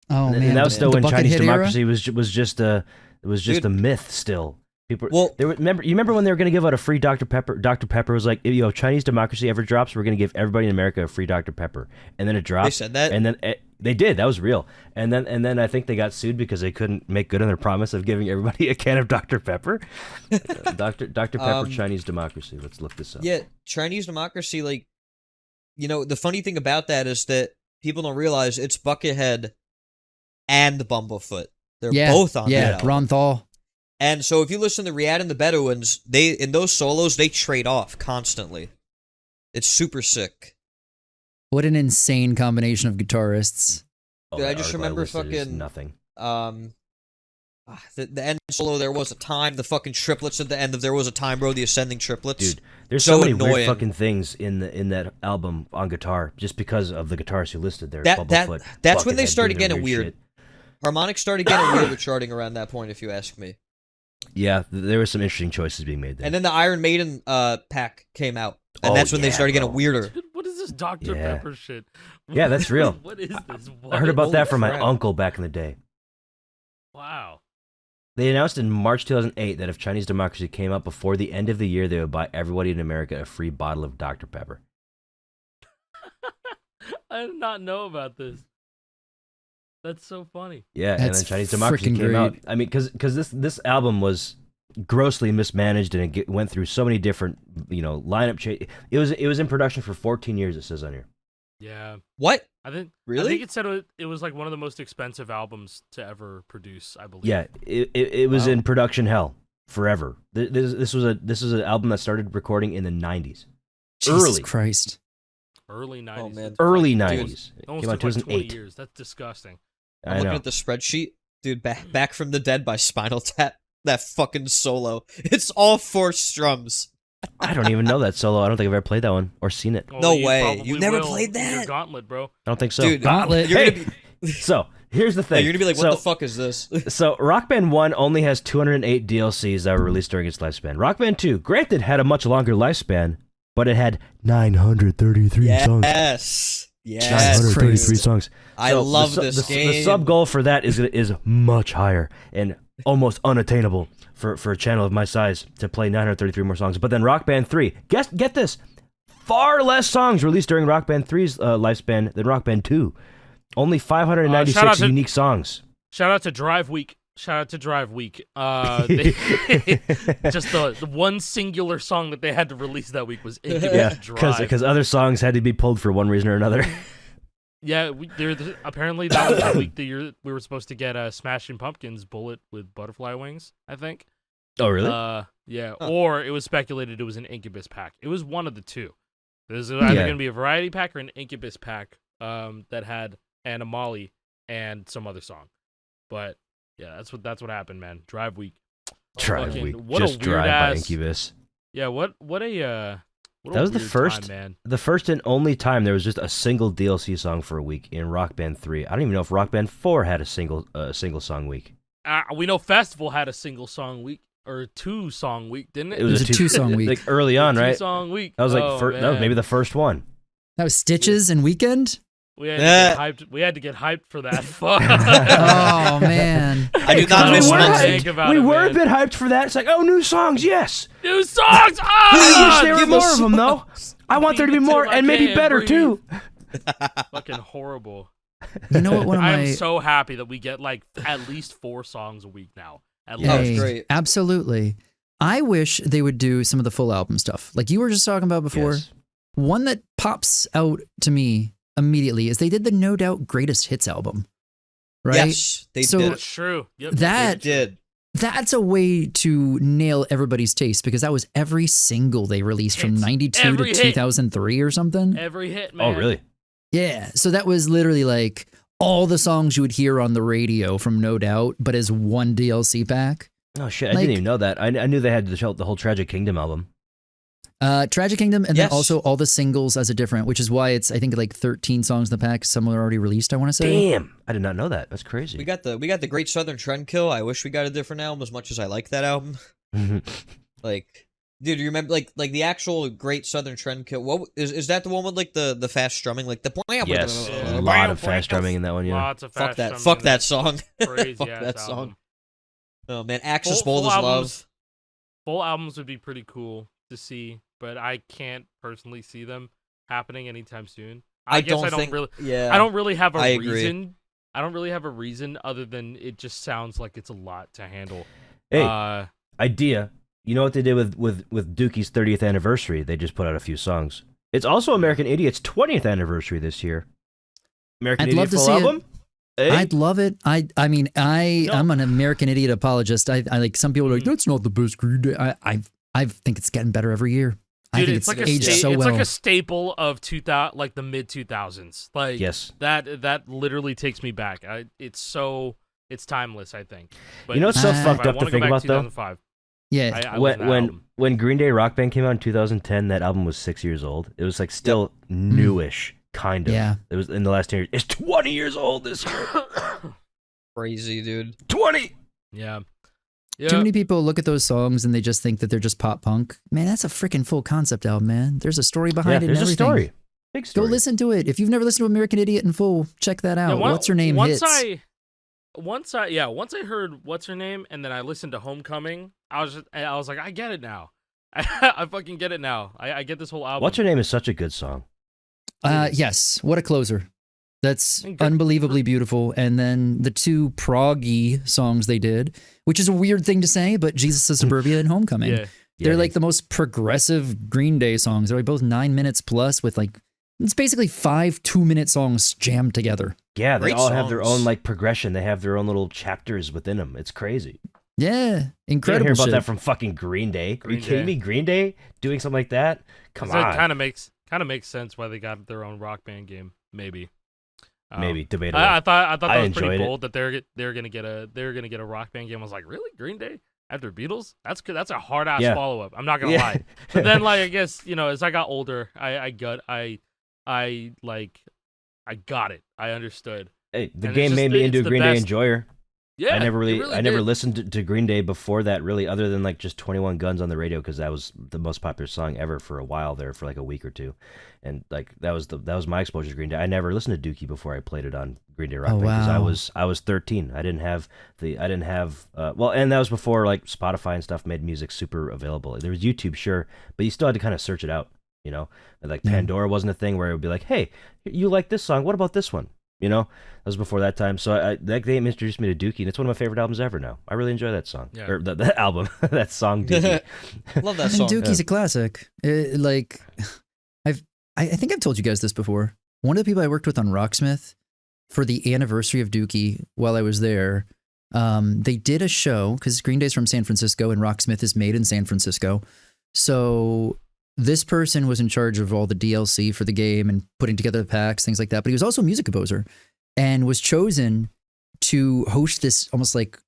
Oh and, man, and that was still the when Chinese Buckethead era? Democracy was just a Dude. a myth still. People, Well- you remember when they were going to give out a free Dr. Pepper? Dr. Pepper was like, if Chinese Democracy ever drops, we're going to give everybody in America a free Dr. Pepper. And then it dropped. They said that? And then they did. That was real. And then I think they got sued because they couldn't make good on their promise of giving everybody a can of Dr. Pepper. Dr. Pepper, Chinese Democracy. Let's look this up. Yeah, Chinese Democracy, like, the funny thing about that is that people don't realize it's Buckethead and Bumblefoot. They're both on that album. Ronthal. And so if you listen to Riyadh and the Bedouins, in those solos, they trade off constantly. It's super sick. What an insane combination of guitarists. Dude, I that just article remember listed is fucking- nothing. The end solo, There Was a Time, the fucking triplets at the end of There Was a Time, bro, the ascending triplets. Dude, there's so so many annoying. weird fucking things in that album on guitar just because of the guitarists who listed there. That- Bumblefoot, that's when they Buckethead started doing their getting weird. shit. Harmonics started getting weird with charting around that point, if you ask me. Yeah, there were some interesting choices being made there. And then the Iron Maiden pack came out, and Oh, that's when they yeah, started getting bro. weirder. Dude, what is this Dr. Yeah. Pepper shit? Yeah, that's real. What is this? I heard about Holy that from my crap. uncle back in the day. Wow. They announced in March 2008 that if Chinese Democracy came out before the end of the year, they would buy everybody in America a free bottle of Dr. Pepper. I did not know about this. That's so funny. Yeah, and That's then Chinese Democracy frickin' came out. great. I mean, because this album was grossly mismanaged and went through so many different lineup change. It was in production for 14 years. It says on here. Yeah. What? I think Really? I think it said it was like one of the most expensive albums to ever produce, I believe. Yeah, it was Wow. in production hell forever. This was an album that started recording in the 90s, Jesus Early. Christ. Early 90s. man. early Dude, 90s. It It almost came out took like 20 2008. years. That's disgusting. I'm I looking know. at the spreadsheet. Dude, back from the Dead by Spinal Tap. That fucking solo. It's all 4 strums. I don't even know that solo. I don't think I've ever played that one or seen it. Well, No you way. probably You never will played with your that? Gauntlet, bro. I don't think so. Dude, Gauntlet. You're Hey! gonna be, So here's the thing. you're gonna be like, what So- the fuck is this? So Rock Band 1 only has 208 DLCs that were released during its lifespan. Rock Band 2, granted, had a much longer lifespan, but it had 933 songs. Yes. Yes. 933 dude. songs. I So love the, this the, game. The sub goal for that is much higher and almost unattainable for a channel of my size to play 933 more songs. But then Rock Band 3, get this, far less songs released during Rock Band 3's lifespan than Rock Band 2. Only Shout out 596 to- unique songs. Shout out to Drive Week. Just the one singular song that they had to release that week was Incubus Yeah, Drive. because other songs had to be pulled for one reason or another. Yeah, apparently that was the week that we were supposed to get Smashing Pumpkins Bullet with butterfly wings, I think. Oh, really? Yeah, Huh. or it was speculated it was an Incubus pack. It was one of the two. There's either going to be a variety pack or an Incubus pack that had Animali and some other song. But yeah, that's what happened, man. Drive Week. Drive fucking- Week. what a Just weird Drive by ass- Incubus. Yeah, what a That was the weird first- time, man. The first and only time there was just a single DLC song for a week in Rock Band 3. I don't even know if Rock Band 4 had a single song week. We know Festival had a single song week or a 2-song week, didn't it? It was a two-song week. Like early on, right? 2-song week. That was like Oh, that was maybe man. the first one. That was Stitches and Weekend? We had to get hyped. We had to get hyped for that. Fuck. Oh, man. I do I not don't miss wanna one. think about We it, were man. a bit hyped for that. It's like, oh, new songs, yes. New songs. I wish Ah! there were give more us of them, though. I want there to be Beat it more, till I and maybe can't better breathe. too. Fucking horrible. You know what? One of I my. am so happy that we get like at least 4 songs a week now. At Yeah. least. was great. Absolutely. I wish they would do some of the full album stuff. Like you were just talking about before. Yes. One that pops out to me immediately is they did the No Doubt Greatest Hits album. Right? Yes, they So- did. That's true. Yep. They That did. that's a way to nail everybody's taste because that was every single they released from Hits. 92 Every to hit. 2003 or something. Every hit, man. Oh, really? Yeah. So that was literally like all the songs you would hear on the radio from No Doubt, but as one DLC pack. Oh shit! I Like- didn't even know that. I knew they had the whole Tragic Kingdom album. Tragic Kingdom, and Yes. then also all the singles as a different, which is why it's I think like 13 songs in the pack. Some are already released. I want to say. Damn! I did not know that. That's crazy. We got the Great Southern Trendkill. I wish we got a different album as much as I like that album. Like, dude, you remember like the actual Great Southern Trend Kill? What is that the one with like the fast strumming, like the Yes, Yeah. a lot of fast drumming in that one. Yeah. Lots of fuck fast that drumming fuck in that song. crazy Fuck ass that album. song. Oh man, Axis Full Bold as albums- Love. Full albums would be pretty cool to see, but I can't personally see them happening anytime soon. I guess I don't think. really. Yeah, I don't really have a I agree. reason. I don't really have a reason other than it just sounds like it's a lot to handle. Hey, idea. You know what they did with Dookie's 30th anniversary? They just put out a few songs. It's also American Idiot's 20th anniversary this year. American I'd Idiot love to full see it. album? Hey? I'd love it. I mean, I'm an American Idiot apologist. I like some people are like, that's not the best Green Day. I think it's getting better every year. I Dude, think it's like aged so it's well. like a staple of 2000, like the mid 2000s. Like Yes. that literally takes me back. It's timeless. I think. But You know what's so I fucked I up to wanna go think back about to though? 2005. Yeah, I was in that album. When Green Day Rock Band came out in 2010, that album was 6 years old. It was like still newish, kind of. Yeah. It was in the last 10 years. It's 20 years old this year. Crazy, dude. 20. Yeah. Too many people look at those songs and they just think that they're just pop punk. Man, that's a freaking full concept album, man. There's a story behind it. There's and a everything. story. Big Go story. listen to it. If you've never listened to American Idiot in full, check that out. What's Her Name once hits. Once I heard What's Her Name and then I listened to Homecoming, I was like, I get it now. I fucking get it now. I get this whole album. What's Her Name is such a good song. Yes, what a closer. That's And unbelievably beautiful. And then the two proggy songs they did, which is a weird thing to say, but Jesus of Suburbia and Homecoming. Yeah. They're Yeah, like the most progressive Green Day songs. They're like both 9 minutes plus with like, it's basically 5 2-minute songs jammed together. Yeah, they Great all have their songs. own like progression. They have their own little chapters within them. It's crazy. Yeah, You don't incredible hear about shit. that from fucking Green Day. Are you Green kidding Day. me? Green Day doing something like that? Come So on. it kind of makes sense why they got their own Rock Band game. Maybe. Maybe debatable. I thought I that was pretty enjoyed it. bold that they're gonna get a Rock Band game. I was like, really, Green Day after Beatles? That's good. That's a hard ass Yeah. follow up. I'm not gonna Yeah. lie. But then like I guess as I got older, I got it. I understood. Hey, the And game it's made me into a it's the Green Day best. enjoyer. Yeah, I never it I never did. listened to Green Day before that, really, other than like just 21 Guns on the radio, because that was the most popular song ever for a while there, for like a week or two, and like that was my exposure to Green Day. I never listened to Dookie before I played it on Green Day Rock Oh, Band, because wow. I was 13. I didn't have well, and that was before like Spotify and stuff made music super available. There was YouTube, sure, but you still had to kind of search it out, you know. And, like Yeah. Pandora wasn't a thing where it would be like, hey, you like this song? What about this one? You know, that was before that time. So that game introduced me to Dookie, and it's one of my favorite albums ever now. I really enjoy that song. Yeah. Or that album, that song, Dookie. Love that And song. Dookie's a classic. I think I've told you guys this before. One of the people I worked with on Rocksmith for the anniversary of Dookie while I was there, they did a show because Green Day's from San Francisco and Rocksmith is made in San Francisco. So this person was in charge of all the DLC for the game and putting together the packs, things like that. But he was also a music composer and was chosen to host this almost like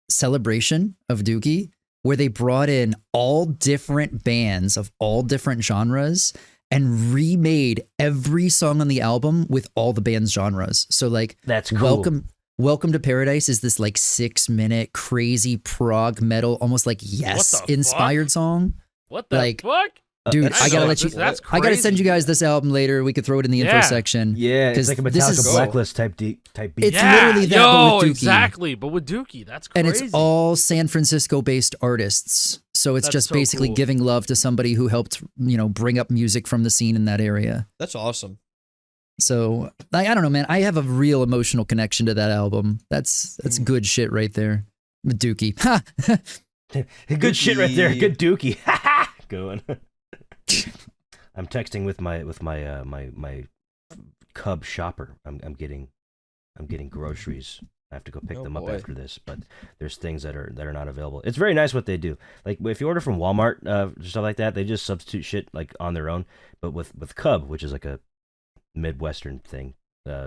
celebration of Dookie where they brought in all different bands of all different genres and remade every song on the album with all the band's genres. So like That's cool. Welcome to Paradise is this like 6-minute crazy prog metal, almost like Yes What the inspired song. What the Like, fuck? Dude, That's I gotta so- let you. That's I gotta send crazy. you guys this album later. We could throw it in the info Yeah. section. Yeah, it's 'Cause like a this Metallica is- Blacklist type beat. It's Yeah, literally that, but yo, with Dookie. exactly, but with Dookie, that's And crazy. it's all San Francisco-based artists. So it's That's just so basically cool. giving love to somebody who helped, bring up music from the scene in that area. That's awesome. So I don't know, man. I have a real emotional connection to that album. That's good shit right there. With Dookie. Ha! Good shit right there. Dookie. Good Dookie. Good one. I'm texting with my my Cub shopper. I'm getting groceries. I have to go pick Oh, them up boy. after this, but there's things that are not available. It's very nice what they do. Like if you order from Walmart, stuff like that, they just substitute shit like on their own. But with Cub, which is like a Midwestern thing,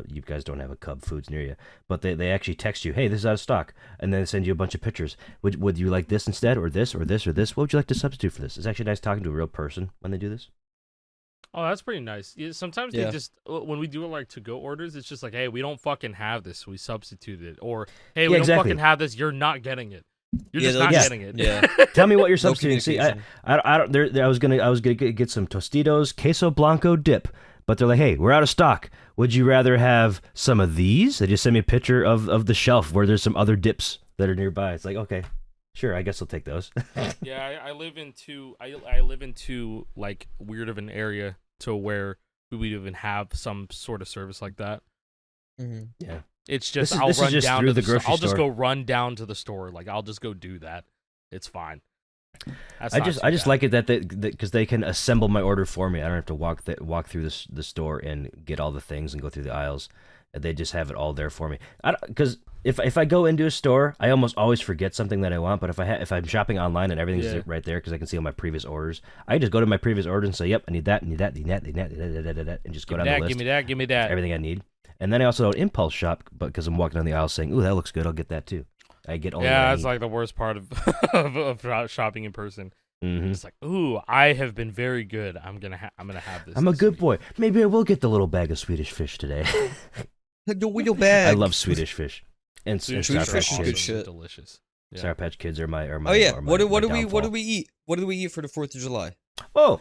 you guys don't have a Cub Foods near you, but they actually text you, hey, this is out of stock, and then send you a bunch of pictures. Would you like this instead, or this, or this, or this? What would you like to substitute for this? It's actually nice talking to a real person when they do this. Oh, that's pretty nice. Yeah, sometimes Yeah. they just when we do like to-go orders, it's just like, hey, we don't fucking have this, we substituted it, or hey, we Yeah, don't exactly. fucking have this, you're not getting it. You're Yeah, just they'll not just- getting it. yeah. Tell me what you're No substituting. See, communication. I don't. I was gonna get some Tostitos queso blanco dip, but they're like, hey, we're out of stock. Would you rather have some of these? They just sent me a picture of the shelf where there's some other dips that are nearby. It's like, okay, sure, I guess I'll take those. Yeah, I live into I live into like weird of an area to where we would even have some sort of service like that. Mhm. Yeah. It's just This is- I'll this is run just down through to the the grocery I'll just store. go run down to the store. Like I'll just go do that. It's fine. That's I not just too I just bad. like it that because they can assemble my order for me. I don't have to walk through the store and get all the things and go through the aisles. They just have it all there for me. Because if I go into a store, I almost always forget something that I want. But if I'm shopping online and everything's Yeah. right there because I can see all my previous orders, I just go to my previous orders and say, yep, I need that, need that, need that, need that, and just go Give me down that, the list. give me that, give me that. Everything I need. And then I also don't impulse shop, but because I'm walking down the aisle saying, "Ooh, that looks good. I'll get that too." I get only. Yeah, that's like the worst part of of shopping in person. Mm-hmm. It's like, ooh, I have been very good. I'm gonna have this. I'm a this good week. boy. Maybe I will get the little bag of Swedish fish today. Your bag. I love Swedish fish. And Swedish Sour fish Patch is are good Kids. shit. Delicious. Yeah. Sour Patch Kids are my. Oh yeah. are my- What do my we downfall. eat? What do we eat for the 4th of July? Oh,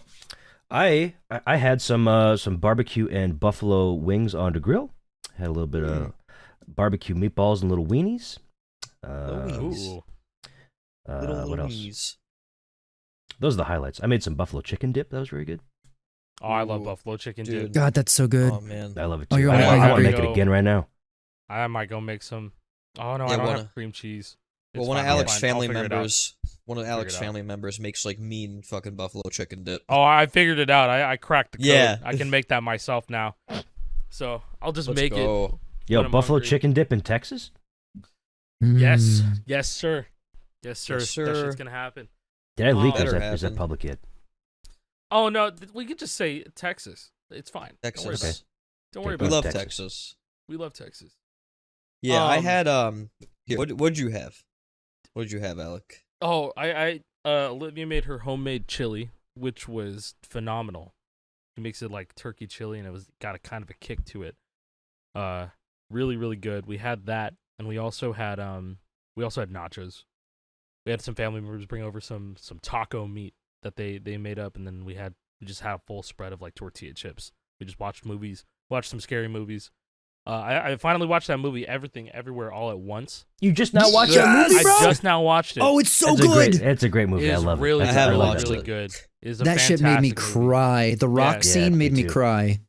I had some barbecue and buffalo wings on the grill. Had a little bit of barbecue meatballs and little weenies. Weenies. Ooh. Little what else? weenies. Those are the highlights. I made some buffalo chicken dip. That was very good. Oh, I love Ooh, buffalo chicken dude. dip. God, that's so good. Oh man. I love it Oh, too. you're I, making I me want to make hungry. it again right now. I might go make some. Oh no, Yeah, I don't one have of- cream cheese. Well, It's one of fine, I'll Alec's figure family it out. members, it out. makes like mean fucking buffalo chicken dip. Oh, I figured it out. I cracked the code. Yeah. I can make that myself now. So I'll just Let's make it. go. Yo, When I'm buffalo hungry. chicken dip in Texas? Yes, Mm. yes, sir. Yes, sir. Yes, That sir. shit's gonna happen. Did I leak or Better is that happen. public yet? Oh no, we could just say Texas. It's fine. Don't worry about Texas. it. Don't worry Okay, We about love it. Texas. Texas. We love Texas. Yeah, I Um, had What'd you have? What'd you have, Alec? Oh, Olivia made her homemade chili, which was phenomenal. She makes it like turkey chili, and it was got a kind of a kick to it. Really, really good. We had that, and we also had nachos. We had some family members bring over some taco meat that they made up, and then we just had a full spread of like tortilla chips. We just watched movies, watched some scary movies. I finally watched that movie, Everything Everywhere All at Once. You just now watched Yes! that movie, bro? I just now watched it. Oh, it's so That's good. It's a great movie. It I is love really, it. I haven't really, watched really it. good. It's a That shit made me fantastic movie. cry. The rock Yeah, scene made me me too. cry.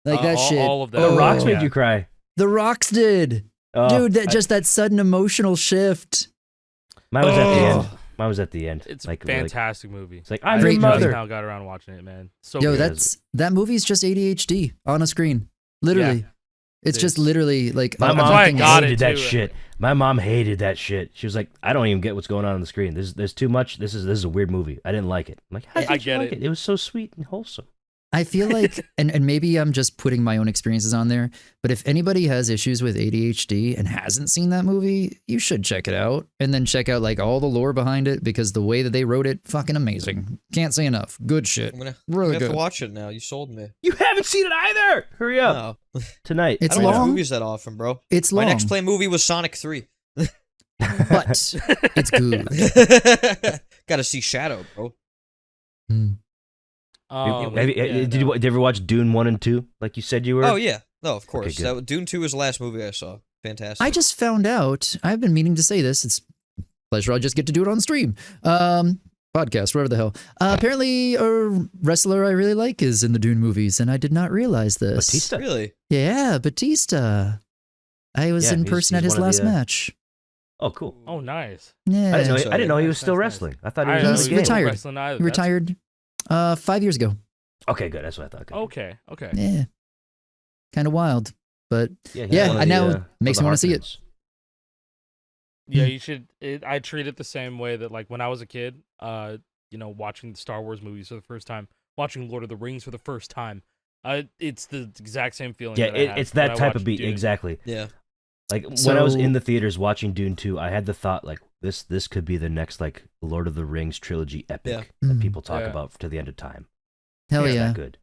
Like that all- shit. all of that. The Oh, Rocks yeah. made you cry. The Rocks did. Oh, Dude, that sudden emotional shift. Mine was at the Oh. end. Mine was at the end. It's like, a fantastic movie. It's like, I I'm Great your just movie. mother. now got around watching it, man. So Yo, good. that movie's just ADHD on a screen. Literally. Yeah, It's it just is. literally like My That's mom why I everything got is- it, hated that too. shit. My mom hated that shit. She was like, I don't even get what's going on the screen. There's too much. This is a weird movie. I didn't like it. I'm like, how did I you get like it. it? It was so sweet and wholesome. I feel like, and maybe I'm just putting my own experiences on there, but if anybody has issues with ADHD and hasn't seen that movie, you should check it out and then check out like all the lore behind it because the way that they wrote it, fucking amazing. Can't say enough. Good shit. I'm gonna Really have good. to watch it now. You sold me. You haven't seen it either. Hurry up No, tonight. It's I don't watch long. movies that often, bro. It's My long, next play movie was Sonic 3. but it's good. Gotta see Shadow, bro. Hmm. Did you ever watch Dune 1 and 2 like you said you were? Oh yeah, no, of course. good. Dune 2 was the last movie I saw. Fantastic. I just found out, I've been meaning to say this. It's a pleasure. I just get to do it on stream. Podcast, whatever the hell. Apparently, a wrestler I really like is in the Dune movies, and I did not realize this. Batista. Really? Yeah, Batista. I was Yeah, in he's- person at he's his one of last the, match. Oh, cool. Oh, nice. Yeah. I didn't know he was Nice, still nice, wrestling. I thought he I was didn't in He's the know game. you were retired. wrestling either. He retired 5 years ago. Okay, good. That's what I thought. Good. Okay. Yeah. Kind of wild. But he's yeah, one of I the, know. one Makes of me the want to see it. Harkonnens. Yeah, you should. I treat it the same way that like when I was a kid, watching the Star Wars movies for the first time, watching Lord of the Rings for the first time. It's the exact same feeling. Yeah, that I had it's when that I type of watched beat. Dune. Exactly. Yeah. Like when I was So- in the theaters watching Dune 2, I had the thought like this could be the next like Lord of the Rings trilogy epic that Mm. people talk Yeah. about to the end of time. hell It's yeah. that good.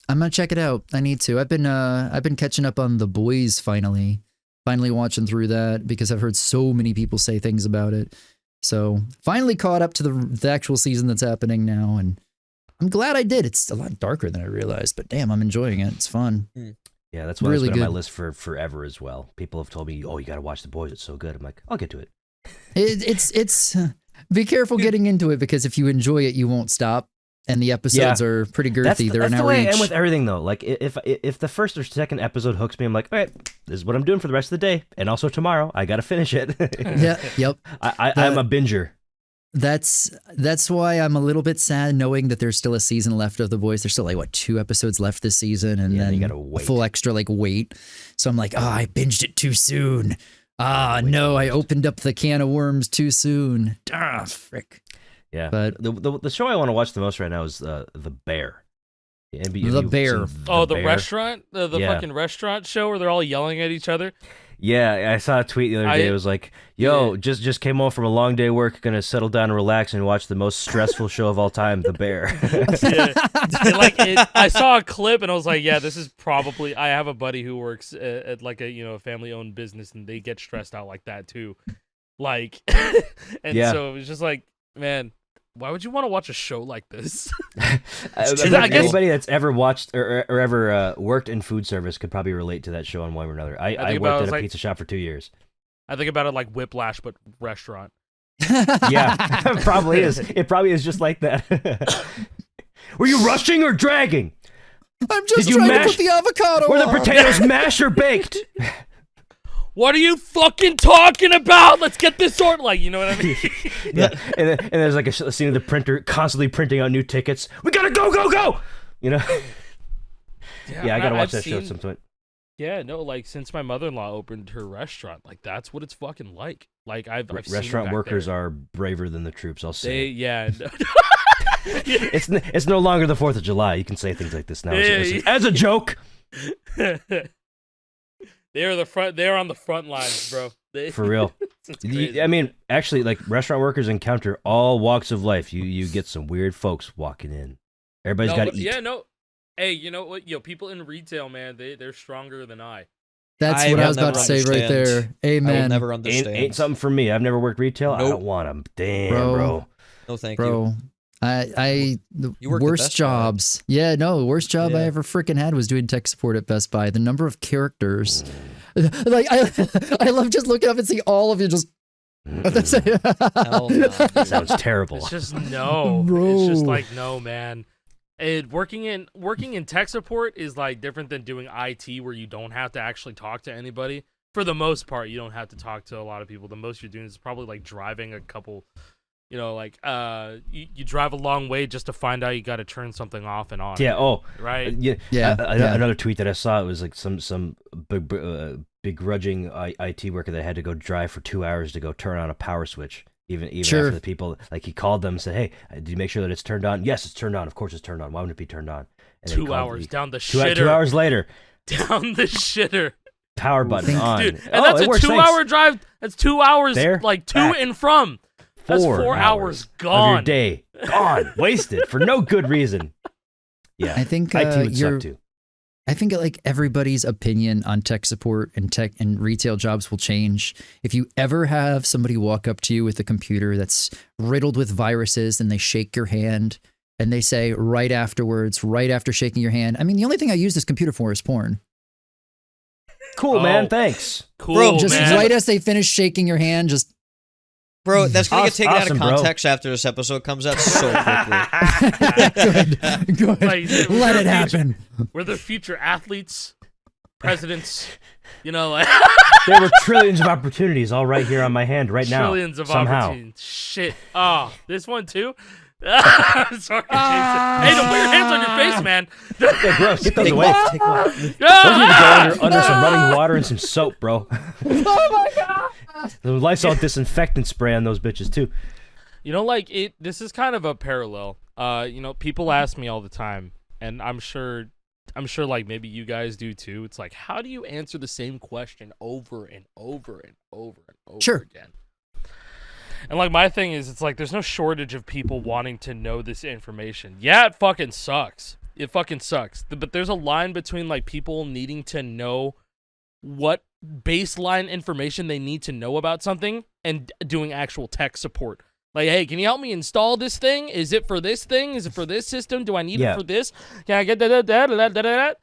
I'm gonna check it out. I need to. I've been catching up on The Boys finally watching through that because I've heard so many people say things about it. So finally caught up to the actual season that's happening now, and I'm glad I did. It's a lot darker than I realized, but damn, I'm enjoying it. It's fun. Yeah, that's one Really that's been on good. my list for forever as well. People have told me, "Oh, you got to watch The Boys. It's so good." I'm like, I'll get to it. It's be careful getting into it, because if you enjoy it, you won't stop. And the episodes are pretty girthy. They're an that's the hour way I am each. with everything, though. Like, if the first or second episode hooks me, I'm like, all right, this is what I'm doing for the rest of the day, and also tomorrow. I got to finish it. Yeah, yep. I'm a binger. That's why I'm a little bit sad knowing that there's still a season left of The Boys. There's still like what 2 episodes left this season, and then you gotta a wait. full extra like wait. So I'm like, oh, I binged it too soon. No, I opened up the can of worms too soon. Ah, frick. Yeah, But the show I want to watch the most right now is The Bear. Have you The seen Bear. Oh, the Bear? restaurant, the Yeah. fucking restaurant show where they're all yelling at each other. Yeah, I saw a tweet the other day. It was like, "Yo, just came home from a long day of work, gonna settle down and relax and watch the most stressful show of all time, The Bear." I saw a clip and I was like, yeah, this is probably. I have a buddy who works at like a family-owned business, and they get stressed out like that too. Like, and Yeah. so it was just like, man, why would you want to watch a show like this? I guess- anybody that's ever watched or ever worked in food service could probably relate to that show in one way or another. I think about it worked as at a like- pizza shop for 2 years. I think about it like Whiplash, but restaurant. Yeah, probably is. It probably is just like that. Were you rushing or dragging? I'm just Did you trying to mash- put the avocado Were the on. potatoes mashed or baked? What are you fucking talking about? Let's get this sorted. Like, you know what I mean? Yeah, and there's like a scene of the printer constantly printing out new tickets. We gotta go! You know? Yeah, I gotta watch that show at some point. Yeah, no, like since my mother-in-law opened her restaurant, like that's what it's fucking like. Like I've seen it Restaurant back workers there. are braver than the troops. I'll say. Yeah. It's no longer the 4th of July. You can say things like this now Yeah. as a joke. They're on the front lines, bro. For real. It's crazy. I mean, actually, like restaurant workers encounter all walks of life. You get some weird folks walking in. Everybody's got to eat. Yeah, no. Hey, you know what? People in retail, man, they're stronger than I. That's I what I will was about never to say right understand. there. I will Amen. never understand. Ain't something for me. I've never worked retail. I Nope. don't want them. Damn, Bro. bro. No, thank you. Bro, the You worked at worst Best Buy. jobs. Yeah, no, the worst job I Yeah. ever freaking had was doing tech support at Best Buy. The number of characters, like I love just looking up and see all of you just. Hell no. That sounds terrible. It's just no. Bro. It's just like no, man. Working in tech support is like different than doing IT, where you don't have to actually talk to anybody. For the most part, you don't have to talk to a lot of people. The most you're doing is probably like driving a couple. You drive a long way just to find out you got to turn something off and on. Yeah. Oh, Right. yeah. Yeah, yeah. Another tweet that I saw, it was like some begrudging IT worker that had to go drive for 2 hours to go turn on a power switch. Even Sure. after the people, like he called them and said, "Hey, did you make sure that it's turned on?" Yes, it's turned on. Of course, it's turned on. Why wouldn't it be turned on? And then he 2 called hours me- down the 2 shitter. 2 hours later, Down the shitter. power button on. Dude, and Oh, that's it a works, 2 thanks. hour drive. That's 2 hours, There, like to back. and from. That's 4 hours of gone. your day, gone, wasted for no good reason. Yeah, I think IT would you're. suck too. I think like everybody's opinion on tech support and tech and retail jobs will change. If you ever have somebody walk up to you with a computer that's riddled with viruses and they shake your hand and they say right afterwards, right after shaking your hand, I mean, the only thing I use this computer for is porn. Cool, Oh. man. Thanks. Cool, Bro, Just man. right as they finish shaking your hand, just Bro, that's gonna get taken out Awesome, of bro. context after this episode comes out so quickly. good. Like, Let it happen. We're the future athletes, presidents, like There were trillions of opportunities all right here on my hand right now. trillions of somehow. opportunities. Shit. Oh, this one too? I'm sorry, Jason. Hey, don't put your hands on your face, man. Yeah, gross. Get those Take away. one, take one. Those need to go under some running water and some soap, bro. Oh my god! The Lysol disinfectant spray on those bitches too. This is kind of a parallel. People ask me all the time, and I'm sure like maybe you guys do too. It's like, how do you answer the same question over and over and over and over Sure. again? And like my thing is, it's like there's no shortage of people wanting to know this information. Yeah, it fucking sucks. It fucking sucks. But there's a line between like people needing to know what baseline information they need to know about something and doing actual tech support. Like, hey, can you help me install this thing? Is it for this thing? Is it for this system? Do I need it for this? Can I get that?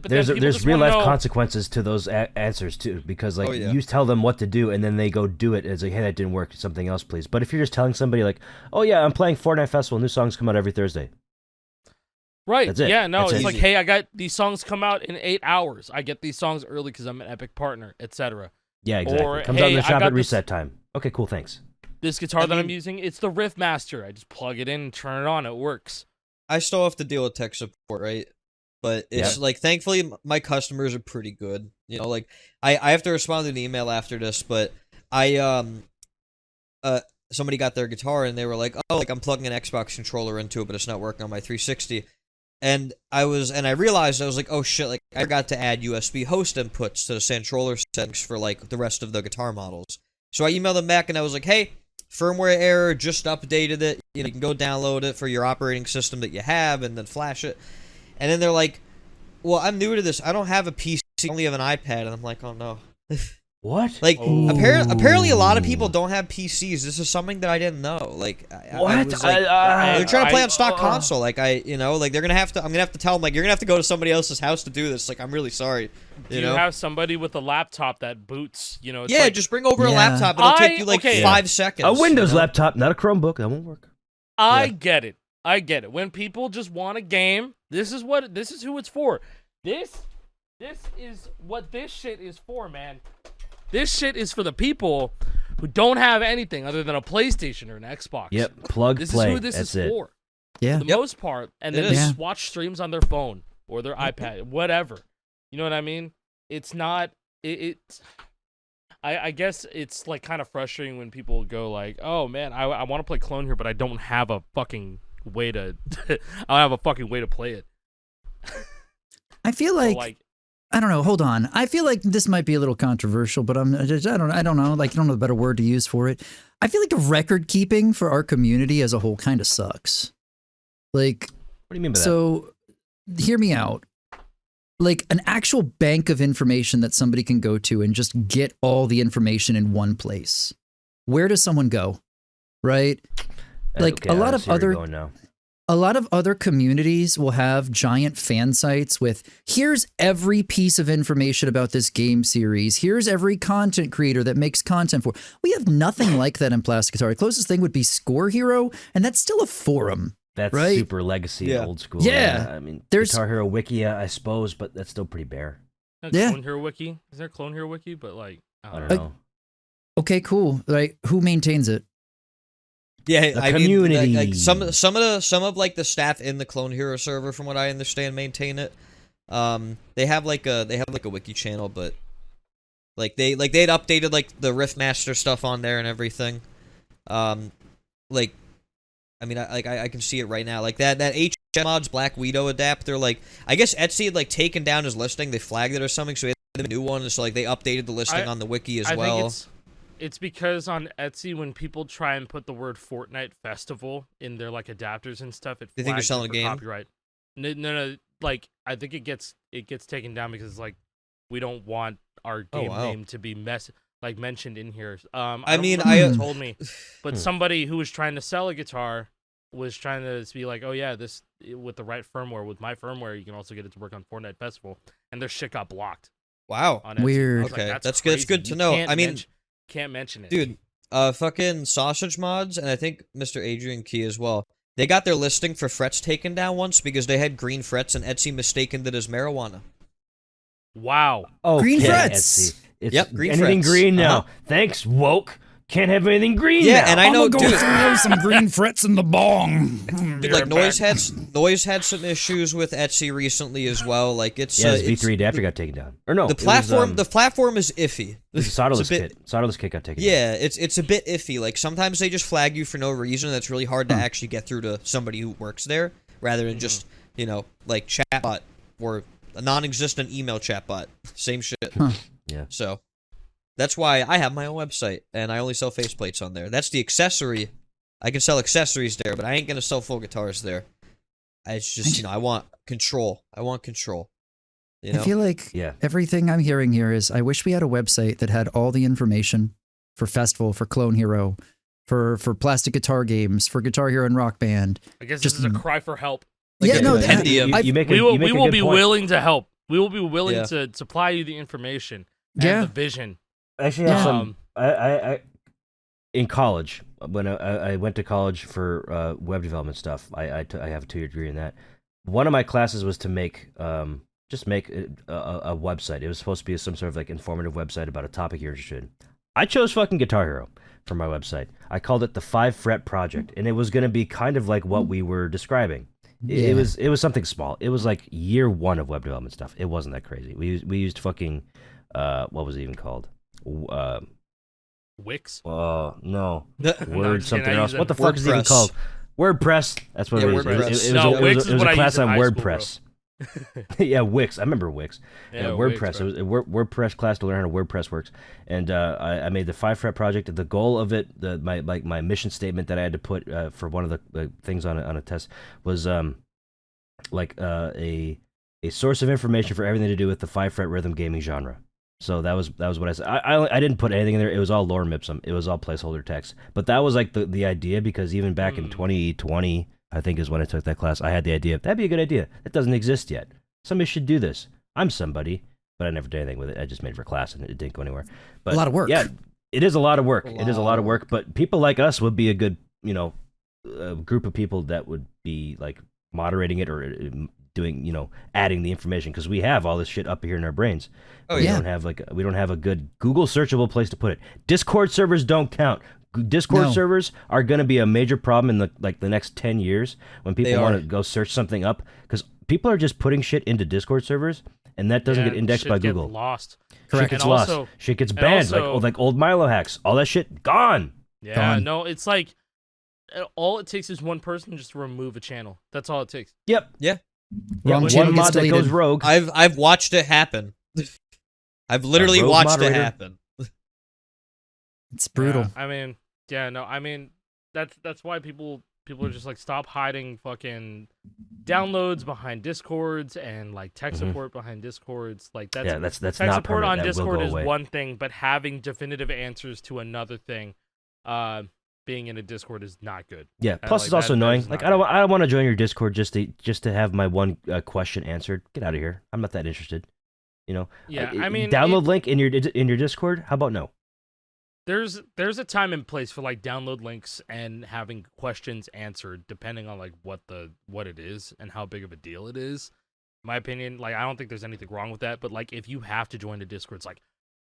But there's real life consequences to those answers too, because like you tell them what to do and then they go do it. And it's like, hey, that didn't work. Something else, please. But if you're just telling somebody like, oh yeah, I'm playing Fortnite Festival, new songs come out every Thursday. Right. That's it. Yeah. No, That's it's it. like, hey, I got these songs come out in 8 hours. I get these songs early because I'm an Epic partner, etc. Yeah, exactly. Or, Comes out in the hey, shop at reset time. Okay, cool. Thanks. This guitar that I'm using, it's the Riff Master. I just plug it in and turn it on. It works. I still have to deal with tech support, right? But it's like, thankfully, my customers are pretty good. You know, like, I have to respond to an email after this, but somebody got their guitar and they were like, oh, like, I'm plugging an Xbox controller into it, but it's not working on my 360. And I realized, I was like, oh shit, like, I forgot to add USB host inputs to the Santroller settings for, like, the rest of the guitar models. So I emailed them back and I was like, hey, firmware error, just updated it. You know, you can go download it for your operating system that you have and then flash it. And then they're like, well, I'm new to this. I don't have a PC. I only have an iPad. And I'm like, oh, no. What? Like, apparently a lot of people don't have PCs. This is something that I didn't know. Like, I was like, they're trying to play on stock console. Like, like, they're going to have to, I'm going to have to tell them, like, you're going to have to go to somebody else's house to do this. Like, I'm really sorry. Do you have somebody with a laptop that boots, you know? It's like, just bring over a laptop. It'll take you, like, 5 seconds. A Windows laptop, not a Chromebook. That won't work. I get it. I get it. When people just want a game, this is who it's for. This is what this shit is for, man. This shit is for the people who don't have anything other than a PlayStation or an Xbox. Yep, plug, this play. is who this That's is it. for. Yeah. For the most part. And then they just watch streams on their phone or their iPad, whatever. You know what I mean? It's not I guess it's like kind of frustrating when people go like, "Oh man, I want to play Clone here, but I don't have a fucking way to I don't have a fucking way to play it." I feel like I don't know. Hold on. I feel like this might be a little controversial, but I don't know. Like, I don't know the better word to use for it. I feel like the record keeping for our community as a whole kind of sucks. Like, what do you mean by that? So, hear me out. Like an actual bank of information that somebody can go to and just get all the information in one place. Where does someone go? Right? Like a lot of other communities will have giant fan sites with, here's every piece of information about this game series. Here's every content creator that makes content for. We have nothing like that in Plastic Guitar. The closest thing would be Scorehero, and that's still a forum. That's right? super legacy and old school. Yeah. I mean, there's Guitar Hero Wiki, I suppose, but that's still pretty bare. Clone Hero Wiki? Is there a Clone Hero Wiki? But like, I don't know. Okay, cool. Like, who maintains it? Yeah, the community. Mean, like some of like the staff in the Clone Hero server, from what I understand, maintain it. They have like a wiki channel, but like they had updated like the Riffmaster stuff on there and everything. Like, I mean, I can see it right now. Like that HM Mods Black Widow adapter. Like, I guess Etsy had like taken down his listing. They flagged it or something, so he had a new one. So like they updated the listing on the wiki as well. It's because on Etsy, when people try and put the word Fortnite Festival in their like adapters and stuff, it they think you're selling a game. Copyright. No. Like, I think it gets taken down because like we don't want our game name to be mentioned in here. I mean, told me, but somebody who was trying to sell a guitar was trying to be like, oh yeah, this with the right firmware, with my firmware, you can also get it to work on Fortnite Festival, and their shit got blocked. Wow, weird. Okay, like, that's good to know. I mean, can't mention it, dude. Fucking Sausage Mods, and I think Mr. Adrian Key as well. They got their listing for frets taken down once because they had green frets, and Etsy mistaken it as marijuana. Wow. Oh, green frets. Etsy. It's yep, green anything frets. green now. Thanks, woke. Can't have anything green. Yeah, now. and I know, dude, throw some green frets in the bong. Dude, like Noise had some issues with Etsy recently as well. Like it's his V3 adapter got taken down. Or no, the platform is iffy. The solderless kit got taken down. Yeah, it's a bit iffy. Like sometimes they just flag you for no reason. That's really hard to actually get through to somebody who works there, rather than just like chatbot or a non-existent email chatbot. Same shit. Yeah. So that's why I have my own website, and I only sell faceplates on there. That's the accessory. I can sell accessories there, but I ain't gonna sell full guitars there. It's just, I want control. I want control. You know? I feel like Yeah. everything I'm hearing here is I wish we had a website that had all the information for Festival, for Clone Hero, for plastic guitar games, for Guitar Hero and Rock Band. I guess Just- this is a cry for help. Yeah, no, an NDM. You make a, We will you make we a will good be point. willing to help. We will be willing Yeah. to supply you the information and Yeah. the vision. I actually have Yeah. some. I in college when I went to college for web development stuff. I have a 2-year degree in that. One of my classes was to make just make a website. It was supposed to be some sort of like informative website about a topic you're interested in. I chose fucking Guitar Hero for my website. I called it the 5 Fret Project, and it was going to be kind of like what we were describing. It was something small. It was like year 1 of web development stuff. It wasn't that crazy. We used fucking what was it even called? Wix. No. No, Word something I else. use What the it. fuck is it even WordPress. called? WordPress. That's what Yeah, it was. WordPress. No, Wix it is was what a I class used in on high school, WordPress. Yeah, Wix. I remember Wix. Yeah, WordPress. Wix, It was a WordPress class to learn how to WordPress works. And I made the 5 Fret Project. The goal of it, my mission statement that I had to put for one of the things on a test was a source of information for everything to do with the 5 Fret rhythm gaming genre. So that was what I said. I didn't put anything in there. It was all lore mipsum. It was all placeholder text. But that was like the idea, because even back in 2020, I think is when I took that class, I had the idea. That'd be a good idea. It doesn't exist yet. Somebody should do this. I'm somebody, but I never did anything with it. I just made it for class, and it didn't go anywhere. But A lot of work. Yeah, it is a lot of work. A It is a lot lot of of work. But people like us would be a good, group of people that would be like moderating it or doing, adding the information, because we have all this shit up here in our brains. Oh, we yeah. don't have a good Google searchable place to put it. Discord servers don't count. Discord No. servers are going to be a major problem in the next 10 years when people They want are. to go search something up, because people are just putting shit into Discord servers, and that doesn't get indexed shit by get Google. Lost. Shit gets And lost. also- Shit gets and banned. also- like old Milo hacks. All that shit gone. Yeah, Gone. no, it's like all it takes is one person just to remove a channel. That's all it takes. Yep. Wrong one channel gets mod that deleted. goes rogue. I've watched it happen. I've literally rogue watched moderator. it happen. It's brutal. Yeah, I mean, that's why people are just like, stop hiding fucking downloads behind Discords and like tech support behind Discords. Like that's that's tech not support permanent. on That will Discord go is away. one thing, but having definitive answers to another thing, being in a Discord is not good. Yeah. Plus, like, it's also that annoying. is Like not I don't want to join your Discord just to have my one question answered. Get out of here. I'm not that interested. Yeah, I mean, download link in your Discord. How about no? There's a time and place for like download links and having questions answered depending on like what it is and how big of a deal it is. In my opinion, like, I don't think there's anything wrong with that, but like, if you have to join the Discord, it's like,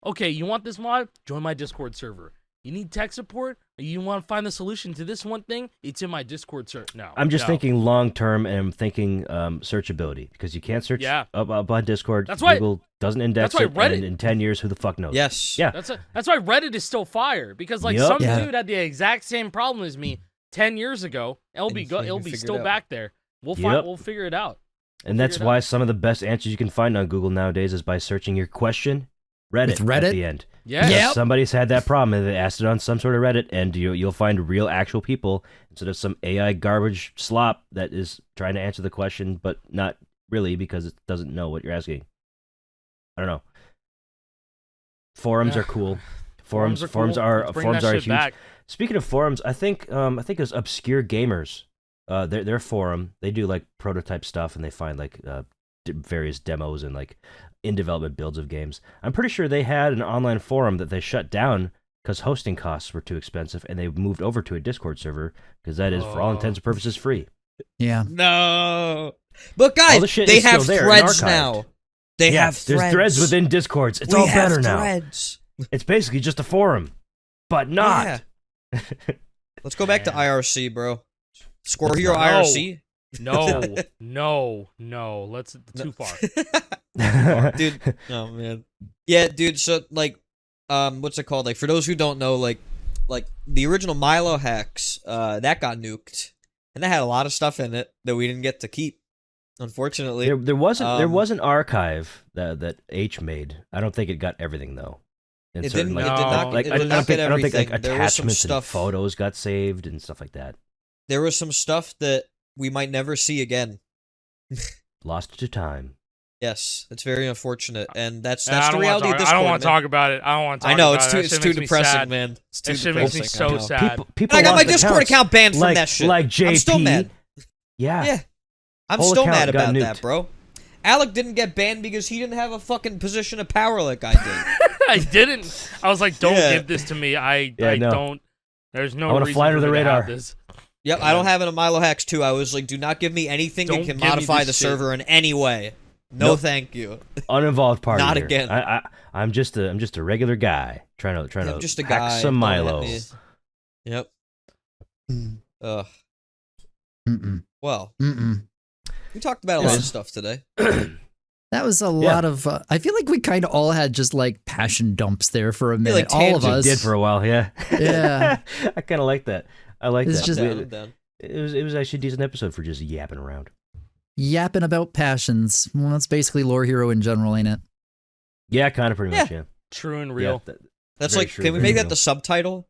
okay, you want this mod? Join my Discord server. You need tech support? Or you want to find the solution to this one thing? It's in my Discord server. No, I'm just no. thinking long term, and I'm thinking searchability, because you can't search Yeah. up on Discord. That's why- Google doesn't index that's why it, Reddit- and in 10 years, who the fuck knows? Yes. Yeah. That's why Reddit is still fire, because like Yup. some Yeah. dude had the exact same problem as me 10 years ago. It'll And be you can't it'll even be figure still it out. back there. We'll Yup. we'll figure it out. And that's figure it why out. some of the best answers you can find on Google nowadays is by searching your question, Reddit, With Reddit? at the end. Yeah. Yep. Somebody's had that problem, and they asked it on some sort of Reddit, and you'll find real, actual people instead of some AI garbage slop that is trying to answer the question, but not really, because it doesn't know what you're asking. I don't know. Forums Yeah. are cool. Forums are cool. Let's bring that shit huge. back. Speaking of forums, I think it was Obscure Gamers. Their forum, they do like prototype stuff, and they find like various demos and like in development builds of games. I'm pretty sure they had an online forum that they shut down because hosting costs were too expensive, and they moved over to a Discord server, because that is, for all intents and purposes, free. Yeah. No. But All guys, the shit they is have still there and threads archived. now. They Yeah, have threads. there's threads within Discords. It's We all have better now. threads. It's basically just a forum, but not. Yeah. Let's go back to Man. IRC, bro. Scorehero No. IRC. No. Let's too far. Dude. Oh man. Yeah, dude. So like, what's it called? Like, for those who don't know, like the original Milo hacks, that got nuked, and that had a lot of stuff in it that we didn't get to keep, unfortunately. There was an archive that H made. I don't think it got everything though. And It certain, didn't. like, It did not. like, it I did don't not think get I don't think everything. like There was some attachments and stuff. photos got saved and stuff like that. There was some stuff that we might never see again. Lost to time. Yes, it's very unfortunate, and that's I the don't reality of want to Discord. talk about it. I don't want to talk I know about it. it's too depressing, man. It's too That shit makes me depressing, so I know. sad. People I got my lost Discord accounts. account banned from like, that shit. Like JP. I'm still mad. Yeah. I'm Whole still account mad got about nuked. that, bro. Alec didn't get banned because he didn't have a fucking position of power like I did. I didn't. I was like, don't Yeah. give this to me. I no. don't. There's no I wanna reason fly under for the me to have radar. this. Yep, I don't have it on Milo Hacks too. I was like, do not give me anything Don't that can give me modify this the shit. server in any way. No, Nope. thank you. Uninvolved party. Not here. again. I'm just a regular guy trying I'm to just a hack guy. some Don't hit Milo. me. Yep. Ugh. Mm-mm. Well, Mm-mm. we talked about a Yeah. lot of stuff today. That was a lot of. I feel like we kind of all had just like passion dumps there for a feel minute. like all of tangent us Did for a while, yeah. Yeah. I kind of like that. I like It's that. just- I'm down. It was actually a decent episode for just yapping around. yapping about passions. Well, that's basically Lore Hero in general, ain't it? Yeah, kind of pretty much. Yeah. True and real. Yeah, That's Very like, true, can we very make that real. the subtitle?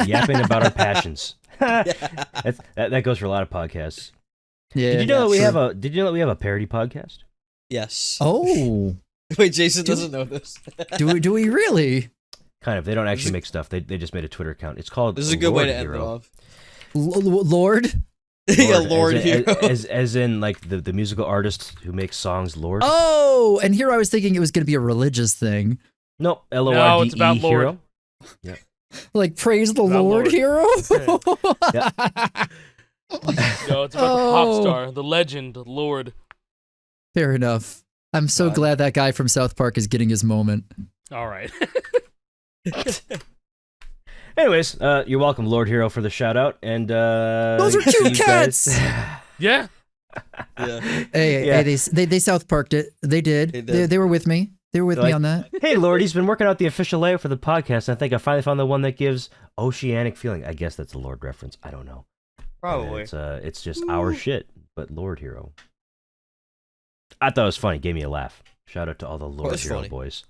yapping about our passions. that goes for a lot of podcasts. Yeah. Did you know that we sure. have a? Did you know that we have a parody podcast? Yes. Oh, Wait, Jason Do- doesn't know this. do we really? Kind of. They don't actually make stuff. They just made a Twitter account. It's called. This is a good way Lord to end it Hero. off. Lord? Yeah, Lord as Hero. in, as in like the musical artist who makes songs. Lord. Oh, and here I was thinking it was going to be a religious thing. Nope. No, LORDE it's about Lord. Hero. Like, praise the About Lord, Lord. Hero? No, it's about the pop Oh. star, the legend, Lord. Fair enough. I'm so God. glad that guy from South Park is getting his moment. All right. Anyways, you're welcome, Lord Hero, for the shout out. And Those are see cute you guys- cats! Yeah. Yeah. Hey, Yeah. they South Parked it. They did. They did. They were with me. They were with me Like- on that. Hey, Lord, he's been working out the official layout for the podcast. And I think I finally found the one that gives oceanic feeling. I guess that's a Lord reference. I don't know. Probably. It's just our shit, but Lord Hero. I thought it was funny. Gave me a laugh. Shout out to all the Lord was Hero funny. boys.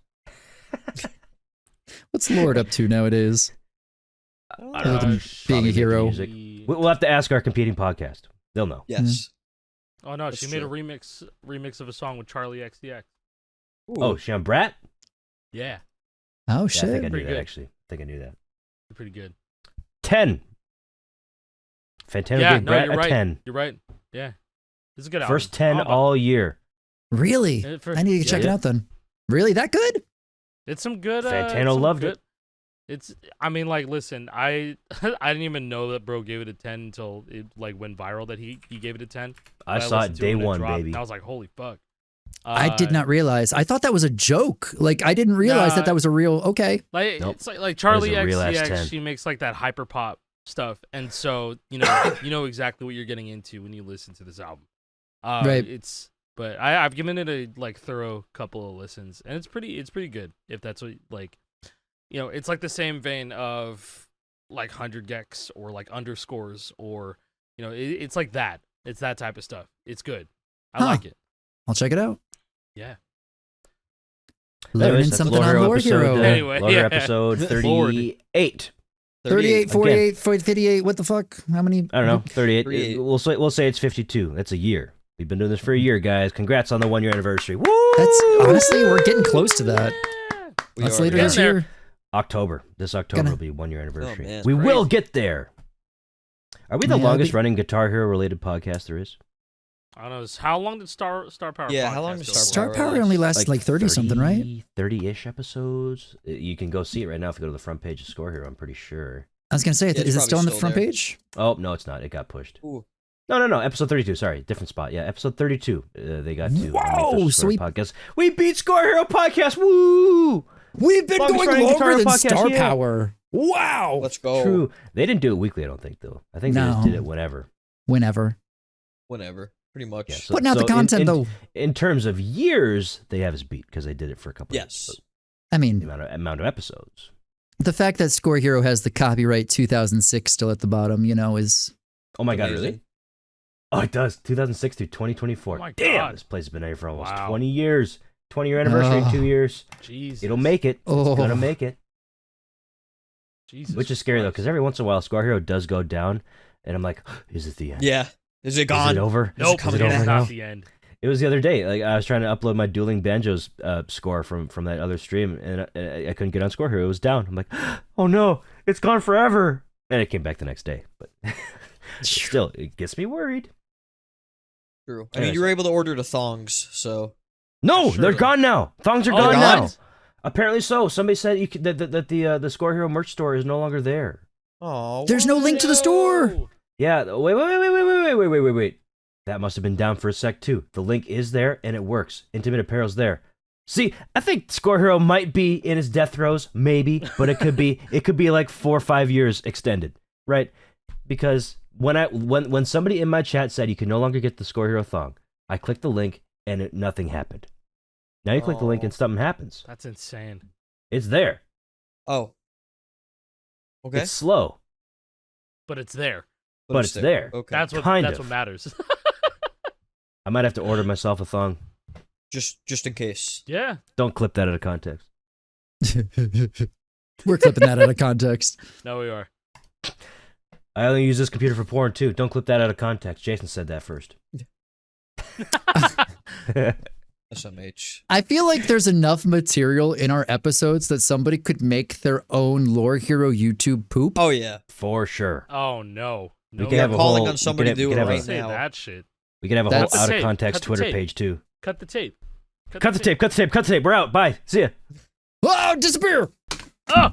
What's Lord up to nowadays? I don't Other know. than being a Probably making hero. music. We'll have to ask our competing podcast. They'll know. Yes. Oh no, That's she made a true. remix of a song with Charlie XCX. Ooh. Oh, she on Brat? Yeah, Oh, Yeah, I shit. think I knew Pretty that, good. actually. I think I knew that. pretty good. 10. Fantano Yeah, gave no, Brat you're a right. 10. You're right. Yeah, it's a good First album. 10 about- all year. Really? For- I need to check it yeah. out then. Really? That good? It's some good. Fantano some loved good- it. It's. I mean, like, listen, I I didn't even know that bro gave it a 10 until it like went viral that he gave it a 10. I saw it listened to day when it one, dropped, baby. And I was like, holy fuck. I did not realize. I thought that was a joke. Like, I didn't realize Nah. that was a real. Okay. Like Nope. it's like Charlie a real ass 10. XCX. She makes like that hyper pop stuff, and so you know exactly what you're getting into when you listen to this album. Right. It's but I've given it a like thorough couple of listens, and it's pretty good if that's what like it's like the same vein of like 100 gex or like underscores or it's like that. It's that type of stuff. It's good. I Huh. like it. I'll check it out. Yeah. Learning Anyways, that's something Lord on Hero Lore episode, Hero. Anyway, Lord yeah. episode Lord. 38. 38, Again. 48, 58. What the fuck? How many? I don't know, 38. 38. We'll say it's 52. That's a year. We've been doing this for a year, guys. Congrats on the 1 year anniversary. Woo! That's honestly, we're getting close to that. We That's are later getting this there. year. October. This October Gonna- will be 1 year anniversary. man, we crazy. will get there. Are we the Yeah, longest but- running Guitar Hero related podcast there is? I don't know. How long did Star Power? Yeah, podcast how long did go Star for? Star Power only lasted like 30 something, right? 30-ish episodes. You can go see it right now if you go to the front page of Scorehero, I'm pretty sure. I was gonna say, Yeah, it's is it still on the probably front still there. page? Oh, no, it's not. It got pushed. Ooh. No. Episode 32. Sorry, different spot. Yeah, episode 32. They got to. on the Whoa, official so we- podcast. We beat Scorehero podcast. Woo! We've been Longest going running longer Guitar than podcast, Star yeah. Power. Wow. Let's go. True. They didn't do it weekly, I don't think, though. I think they just No. did it whenever. Whenever. Whenever. Pretty much. Yeah, so- Putting out the in- content, though. In terms of years, they have us beat because they did it for a couple Yes. of I the mean, amount of episodes. the fact that Scorehero has the copyright 2006 still at the bottom, is. Oh my god, Amazing. really? Oh, it does. 2006 through 2024. Oh my Damn, God. this place has been here for almost Wow. 20 years. 20-year anniversary in Oh. 2 years. Jesus. It'll make it. Oh. It's gonna make it. Jesus Which is scary though, Christ. because every once in a while, Scorehero does go down, and I'm like, is it the end? Yeah. Is it Is gone? it over? Nope, coming is it it's over not now? the end. It was the other day. Like I was trying to upload my dueling banjos score from that other stream, and I couldn't get on Scorehero. It was down. I'm like, oh no, it's gone forever. And it came back the next day. But still, it gets me worried. True. I mean, you were able to order the thongs, so. No, Sure. they're gone now. Thongs are Oh, gone gone? now. Apparently so. Somebody said you could, that the Scorehero merch store is no longer there. Oh. There's no link to the store. Yeah. Wait. That must have been down for a sec too. The link is there and it works. Intimate Apparel's there. See, I think Scorehero might be in his death throes, maybe, but it could be like 4 or 5 years extended, right? Because when somebody in my chat said you can no longer get the Scorehero thong, I clicked the link and nothing happened. Now you click the link and something happens. That's insane. It's there. Oh. Okay. It's slow, But it's there. but it's there. Okay. That's what Kind that's of. what matters. I might have to order myself a thong. Just in case. Yeah. Don't clip that out of context. We're clipping that out of context. No, we are. I only use this computer for porn too. Don't clip that out of context. Jason said that first. SMH. I feel like there's enough material in our episodes that somebody could make their own Lore Hero YouTube poop. Oh yeah. For sure. Oh no. We No. could have a calling whole, on somebody to do it have right a, Say now. that shit. We could have a That's- whole out of Tape. context Cut the Twitter tape. page too. Cut the tape. Cut the tape. Cut the tape. We're out. Bye. See ya. Oh, disappear! Oh!